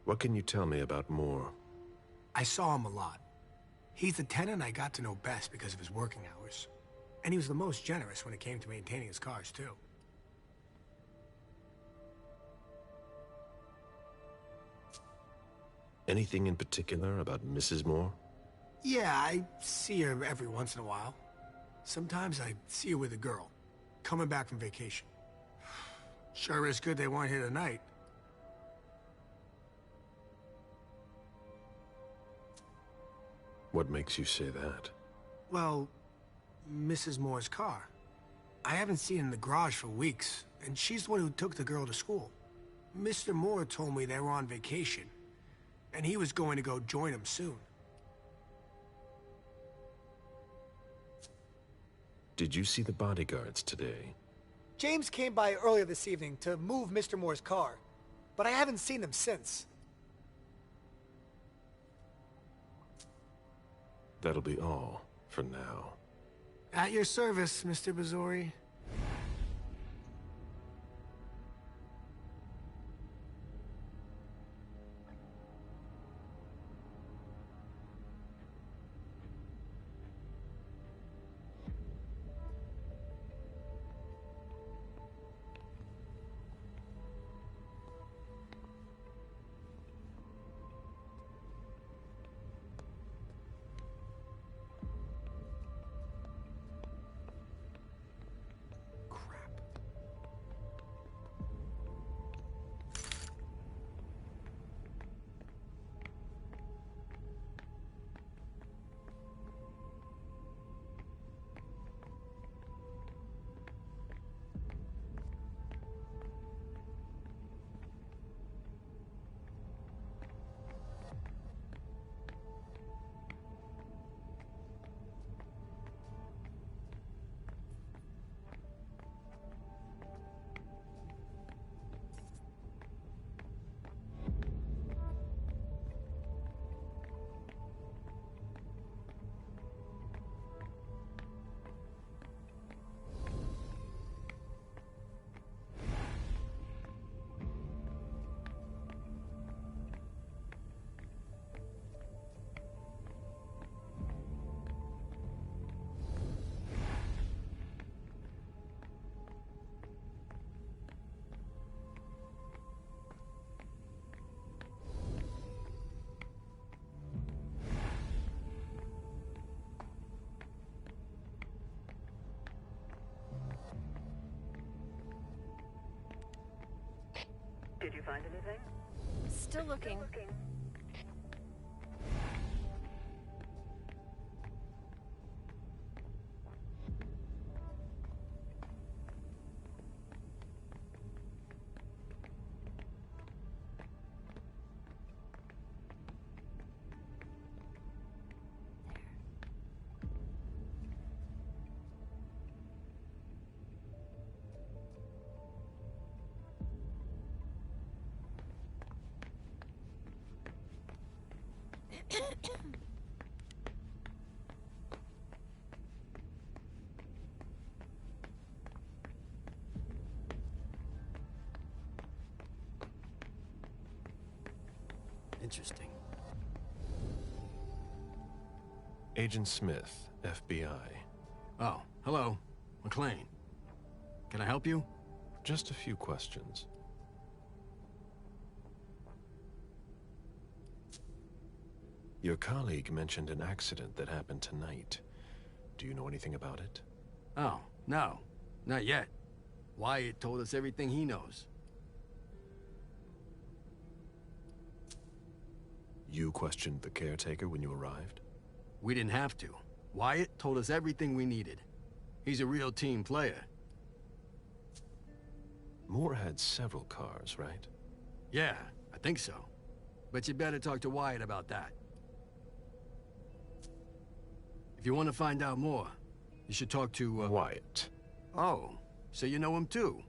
What can you tell me about Moore? I saw him a lot. He's the tenant I got to know best because of his working hours. And he was the most generous when it came to maintaining his cars, too. Anything in particular about Mrs. Moore? Yeah, I see her every once in a while. Sometimes I see her with a girl, coming back from vacation. Sure is good they weren't here tonight. What makes you say that? Well, Mrs. Moore's car. I haven't seen it in the garage for weeks, and she's the one who took the girl to school. Mr. Moore told me they were on vacation, and he was going to go join them soon. Did you see the bodyguards today? James came by earlier this evening to move Mr. Moore's car, but I haven't seen them since. That'll be all for now. At your service, Mr. Bazzori. Did you find anything? Still looking. Interesting. Agent Smith, FBI. Oh, hello. McLean. Can I help you? Just a few questions. Your colleague mentioned an accident that happened tonight. Do you know anything about it? Oh, no. Not yet. Wyatt told us everything he knows. You questioned the caretaker when you arrived? We didn't have to. Wyatt told us everything we needed. He's a real team player. Moore had several cars, right? Yeah, I think so. But you better talk to Wyatt about that. If you want to find out more, you should talk to, Wyatt. Oh, so you know him too?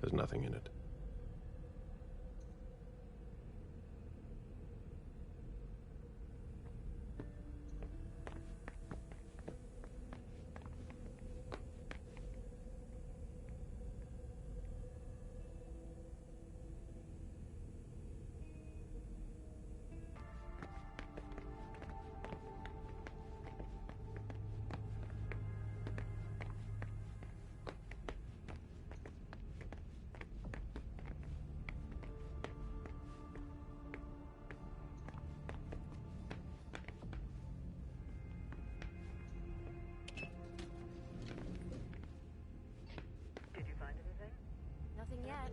There's nothing in it. Did you find anything? Nothing yet.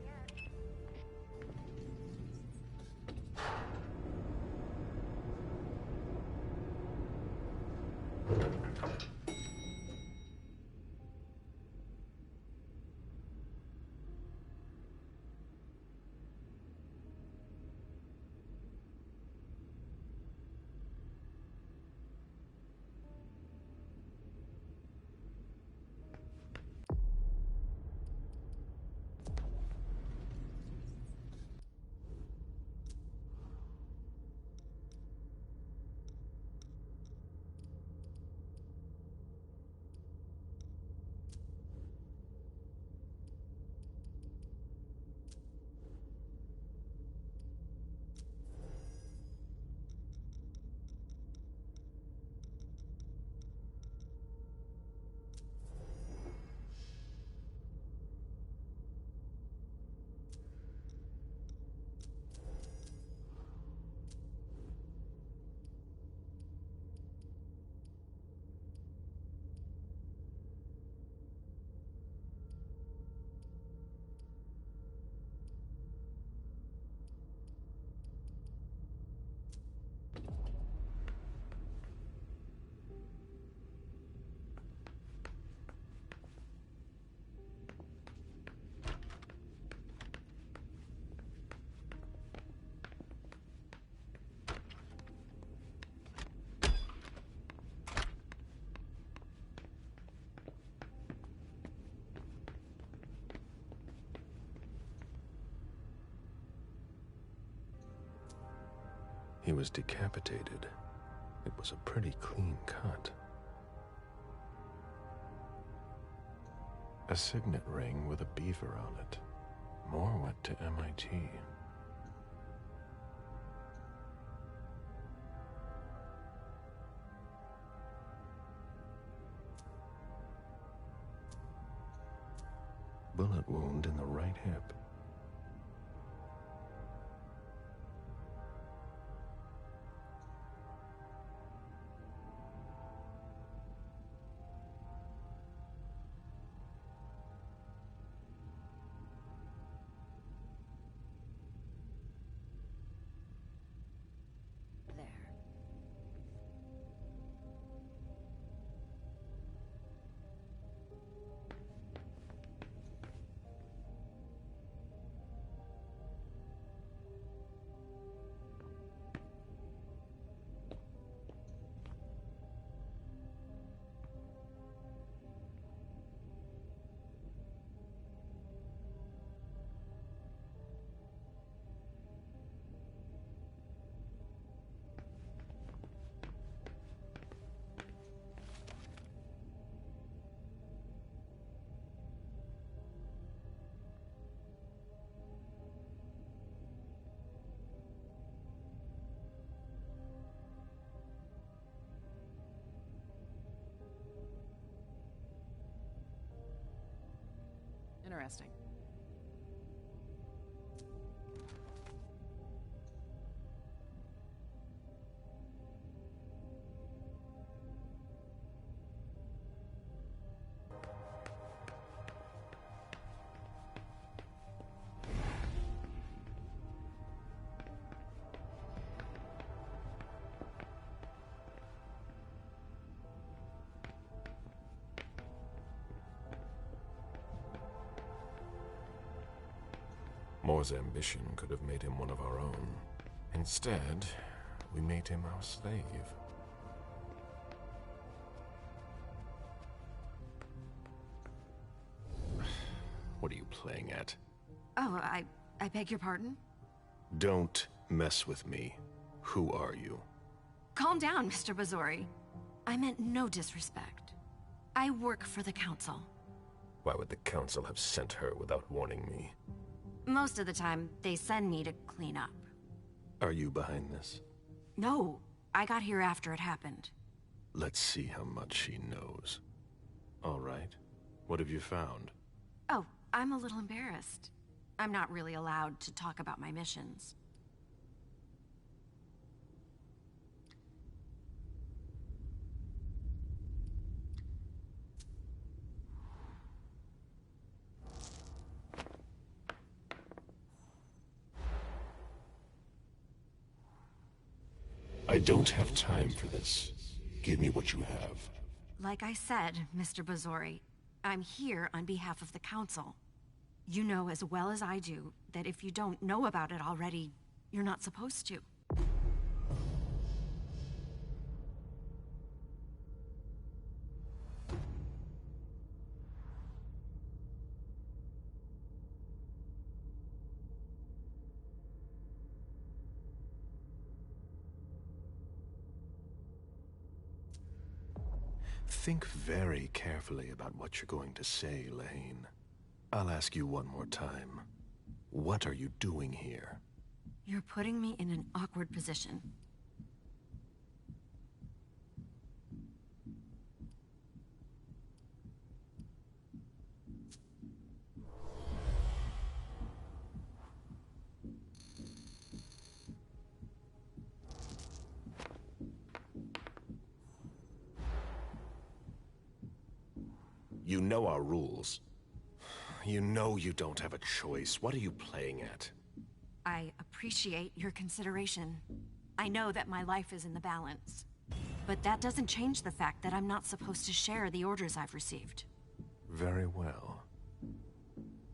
He was decapitated. It was a pretty clean cut. A signet ring with a beaver on it. Moore went to MIT. Bullet wound in the right hip. Interesting. Moore's ambition could have made him one of our own. Instead, we made him our slave. What are you playing at? Oh, I beg your pardon? Don't mess with me. Who are you? Calm down, Mr. Bazori. I meant no disrespect. I work for the Council. Why would the Council have sent her without warning me? Most of the time, they send me to clean up. Are you behind this? No, I got here after it happened. Let's see how much she knows. All right. What have you found? Oh, I'm a little embarrassed. I'm not really allowed to talk about my missions. I don't have time for this. Give me what you have. Like I said, Mr. Bazori, I'm here on behalf of the Council. You know as well as I do that if you don't know about it already, you're not supposed to. Think very carefully about what you're going to say, Lane. I'll ask you one more time. What are you doing here? You're putting me in an awkward position. You know our rules. You know you don't have a choice. What are you playing at? I appreciate your consideration. I know that my life is in the balance. But that doesn't change the fact that I'm not supposed to share the orders I've received. Very well.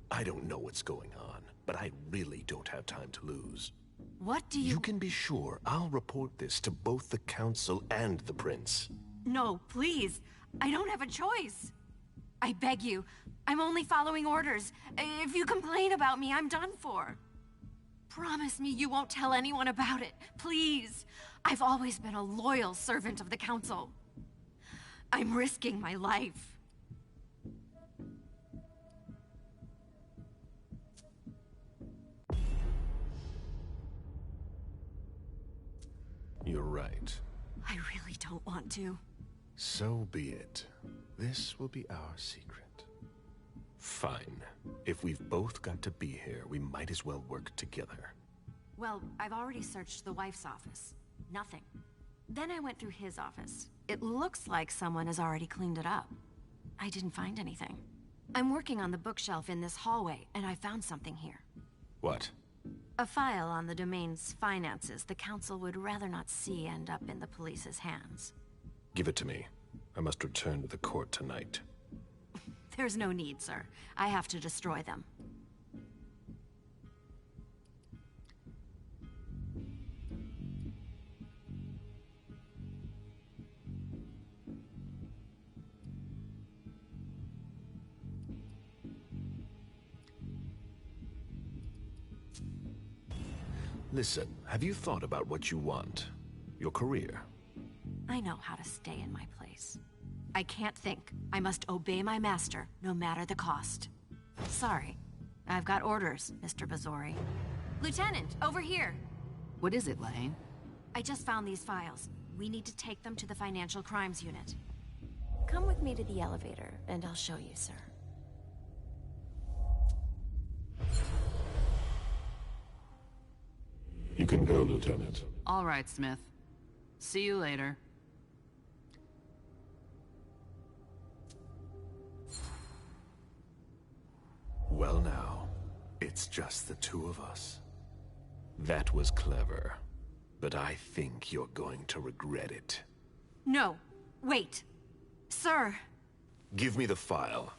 I don't know what's going on, but I really don't have time to lose. What do you... You can be sure I'll report this to both the Council and the Prince. No, please. I don't have a choice. I beg you. I'm only following orders. If you complain about me, I'm done for. Promise me you won't tell anyone about it, please. I've always been a loyal servant of the Council. I'm risking my life. You're right. I really don't want to. So be it. This will be our secret. Fine. If we've both got to be here, we might as well work together. Well, I've already searched the wife's office. Nothing. Then I went through his office. It looks like someone has already cleaned it up. I didn't find anything. I'm working on the bookshelf in this hallway, and I found something here. What? A file on the domain's finances the Council would rather not see end up in the police's hands. Give it to me. I must return to the court tonight. There's no need, sir. I have to destroy them. Listen, have you thought about what you want? Your career? I know how to stay in my place. I can't think. I must obey my master, no matter the cost. Sorry. I've got orders, Mr. Bazori. Lieutenant, over here! What is it, Lane? I just found these files. We need to take them to the Financial Crimes Unit. Come with me to the elevator, and I'll show you, sir. You can go, Lieutenant. All right, Smith. See you later. Well now, it's just the two of us. That was clever, but I think you're going to regret it. No, wait. Sir. Give me the file.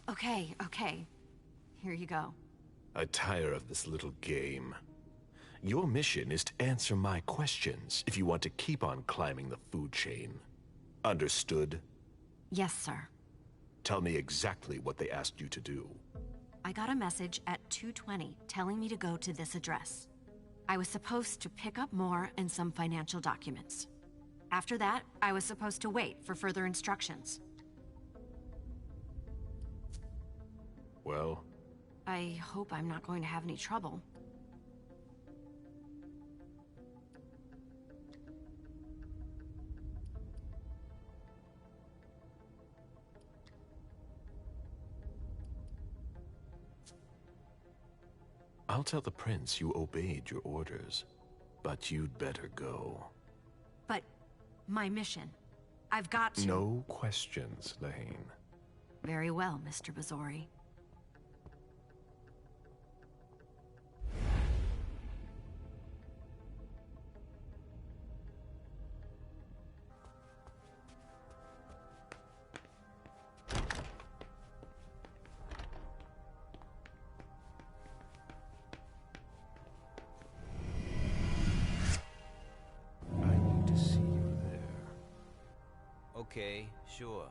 Okay. Here you go. I tire of this little game. Your mission is to answer my questions if you want to keep on climbing the food chain. Understood? Yes, sir. Tell me exactly what they asked you to do. I got a message at 2:20 telling me to go to this address. I was supposed to pick up more and some financial documents. After that, I was supposed to wait for further instructions. Well? I hope I'm not going to have any trouble. I'll tell the prince you obeyed your orders, but you'd better go. But my mission, I've got to... No questions, Lane. Very well, Mr. Bazori. Okay, sure.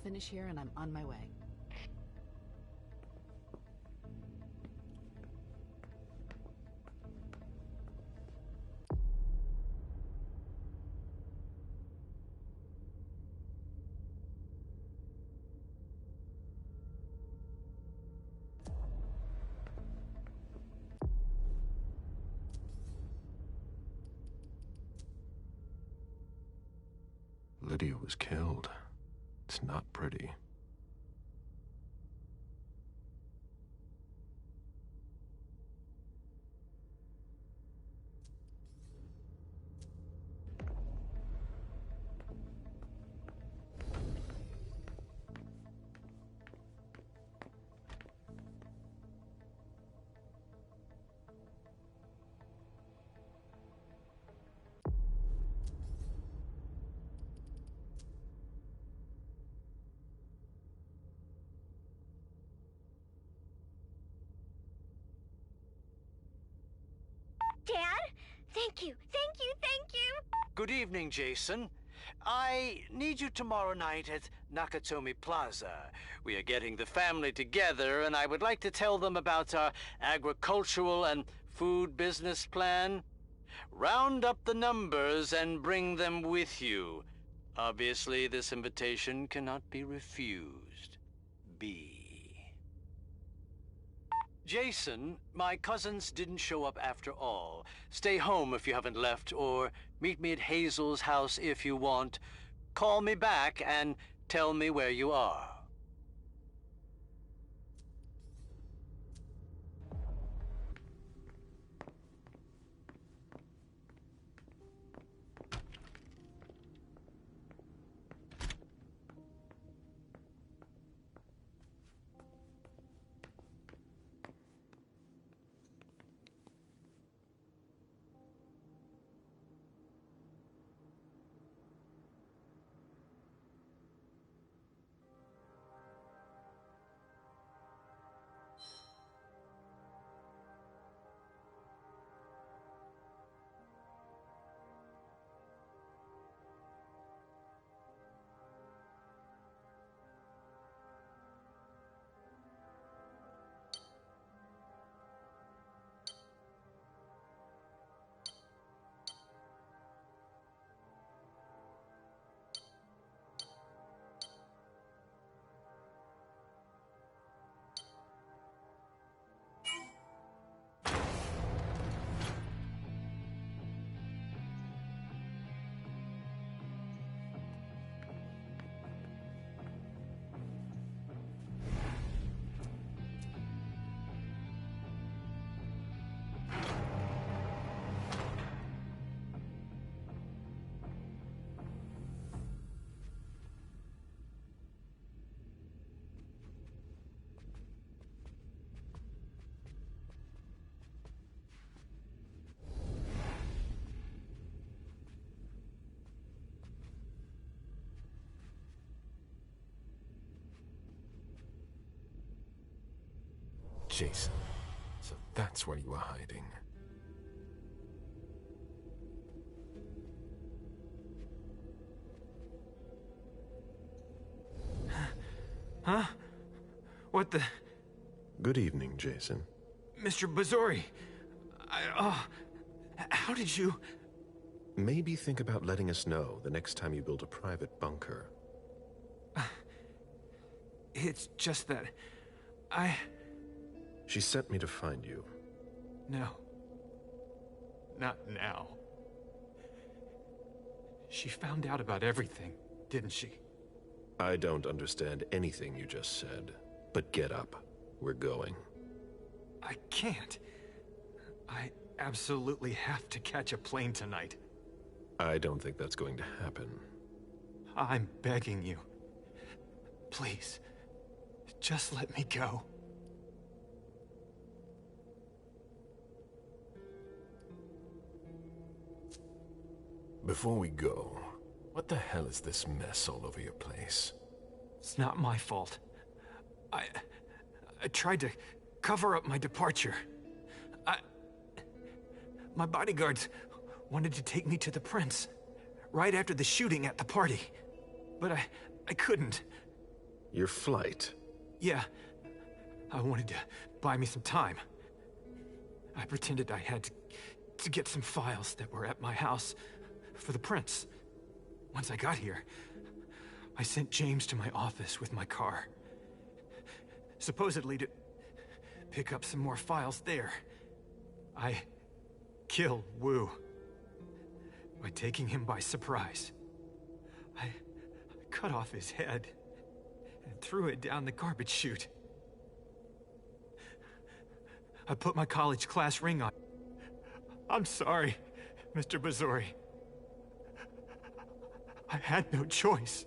finish here and I'm on my way. Lydia was killed. It's not pretty. Dad? Thank you, thank you, thank you! Good evening, Jason. I need you tomorrow night at Nakatomi Plaza. We are getting the family together, and I would like to tell them about our agricultural and food business plan. Round up the numbers and bring them with you. Obviously, this invitation cannot be refused. B. Jason, my cousins didn't show up after all. Stay home if you haven't left, or meet me at Hazel's house if you want. Call me back and tell me where you are. Jason, so that's where you were hiding. Huh? What the... Good evening, Jason. Mr. Bazzori, how did you... Maybe think about letting us know the next time you build a private bunker. It's just that... She sent me to find you. No. Not now. She found out about everything, didn't she? I don't understand anything you just said, but get up. We're going. I can't. I absolutely have to catch a plane tonight. I don't think that's going to happen. I'm begging you. Please, just let me go. Before we go, what the hell is this mess all over your place? It's not my fault. I tried to cover up my departure. My bodyguards wanted to take me to the prince right after the shooting at the party. But I couldn't. Your flight? Yeah. I wanted to buy me some time. I pretended I had to get some files that were at my house for the prince. Once I got here, I sent James to my office with my car. Supposedly to pick up some more files there. I killed Wu by taking him by surprise. I cut off his head and threw it down the garbage chute. I put my college class ring on. I'm sorry, Mr. Bazori. I had no choice.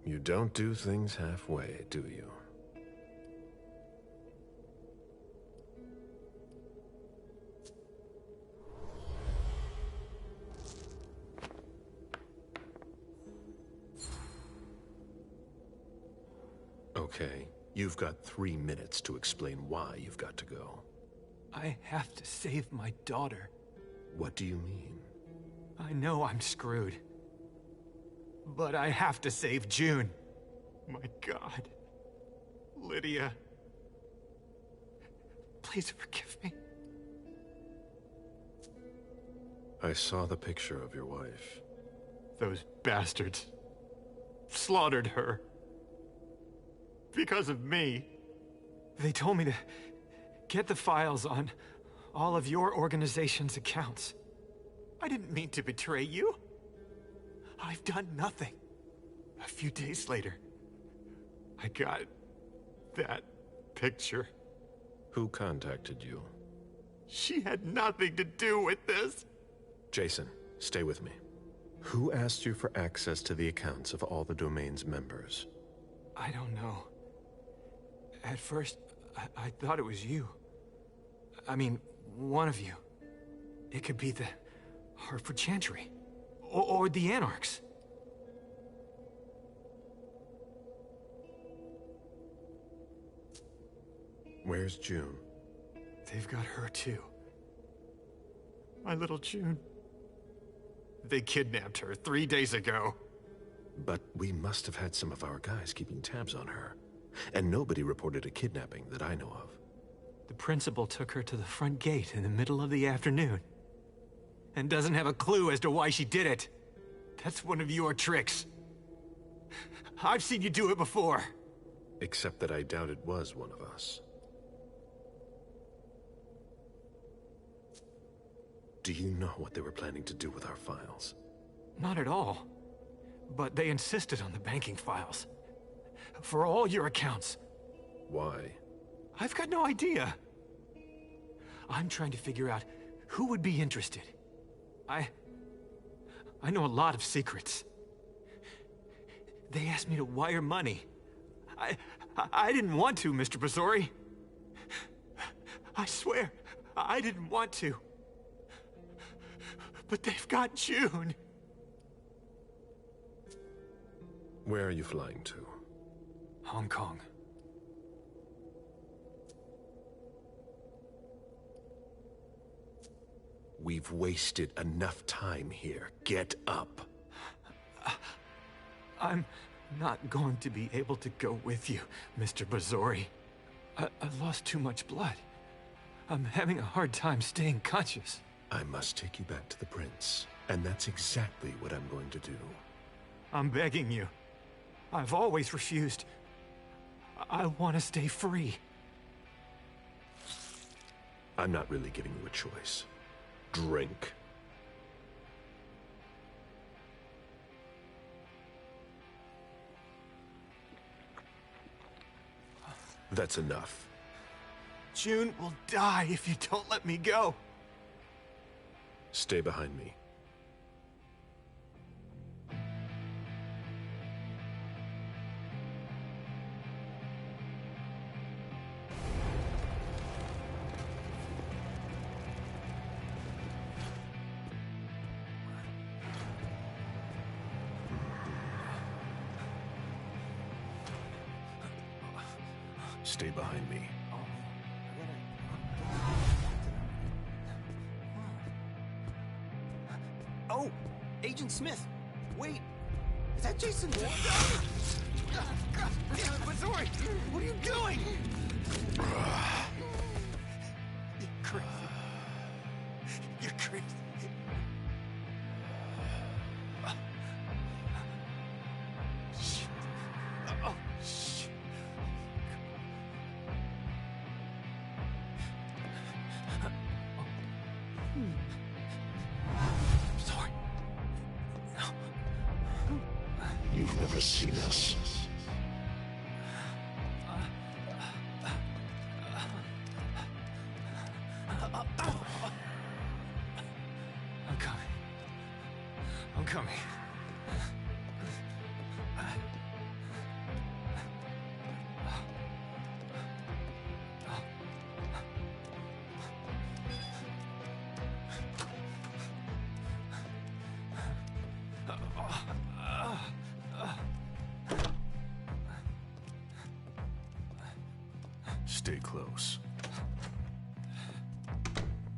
You don't do things halfway, do you? Okay, you've got 3 minutes to explain why you've got to go. I have to save my daughter. What do you mean? I know I'm screwed. But I have to save June. My God. Lydia. Please forgive me. I saw the picture of your wife. Those bastards slaughtered her. Because of me. They told me to get the files on all of your organization's accounts. I didn't mean to betray you. I've done nothing. A few days later, I got that picture. Who contacted you? She had nothing to do with this. Jason, stay with me. Who asked you for access to the accounts of all the domain's members? I don't know. At first, I thought it was you. I mean, one of you. It could be the Hartford Chantry. Or the Anarchs. Where's June? They've got her too. My little June. They kidnapped her 3 days ago. But we must have had some of our guys keeping tabs on her. And nobody reported a kidnapping that I know of. The principal took her to the front gate in the middle of the afternoon. And doesn't have a clue as to why she did it. That's one of your tricks. I've seen you do it before. Except that I doubt it was one of us. Do you know what they were planning to do with our files? Not at all. But they insisted on the banking files. For all your accounts. Why? I've got no idea. I'm trying to figure out who would be interested. I know a lot of secrets. They asked me to wire money. I didn't want to, Mr. Bazori. I swear, I didn't want to. But they've got June. Where are you flying to? Hong Kong. We've wasted enough time here. Get up. I'm not going to be able to go with you, Mr. Bazori. I've lost too much blood. I'm having a hard time staying conscious. I must take you back to the prince, and that's exactly what I'm going to do. I'm begging you. I've always refused. I want to stay free. I'm not really giving you a choice. Drink. That's enough. June will die if you don't let me go. Stay behind me. Stay behind me. Oh, Agent Smith. Wait. Is that Jason? Damn it, Missouri! What are you doing? You're crazy. You're crazy. Shit. Oh, shit. I'm sorry. You've never seen us. I'm coming. I'm coming. Stay close.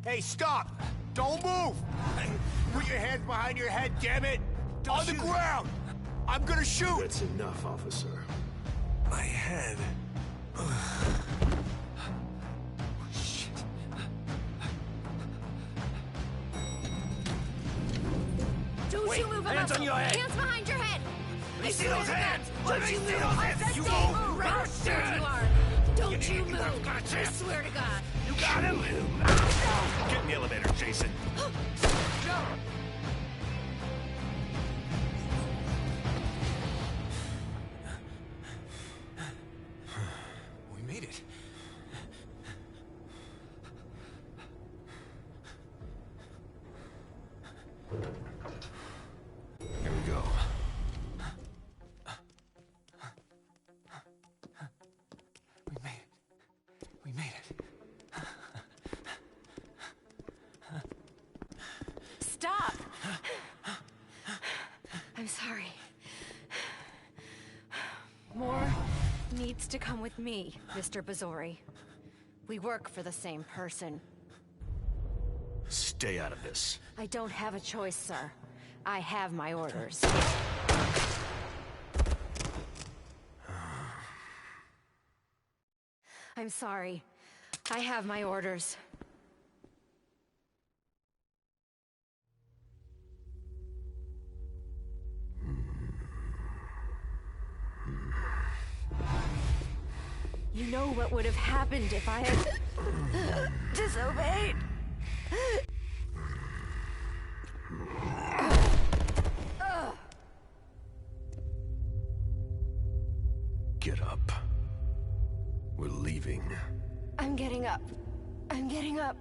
Hey, stop! Don't move! Put your hands behind your head, damn it! On the ground! I'm gonna shoot! That's enough, officer. My head. Shit. Don't Wait, you move a hands muscle. on your head. Hands behind your head! Let me I see swear those to God, hands. Don't Let me you see move! those I hands. said You stay won't. right Bastard. where you are! Don't you move! I swear to God! You got him? Get in the elevator, Jason. We made it. Here we go. We made it. We made it. Stop! I'm sorry. Moore needs to come with me, Mr. Bazzori. We work for the same person. Stay out of this. I don't have a choice, sir. I have my orders. I'm sorry. I have my orders. You know what would have happened if I had disobeyed? Get up. We're leaving. I'm getting up. I'm getting up.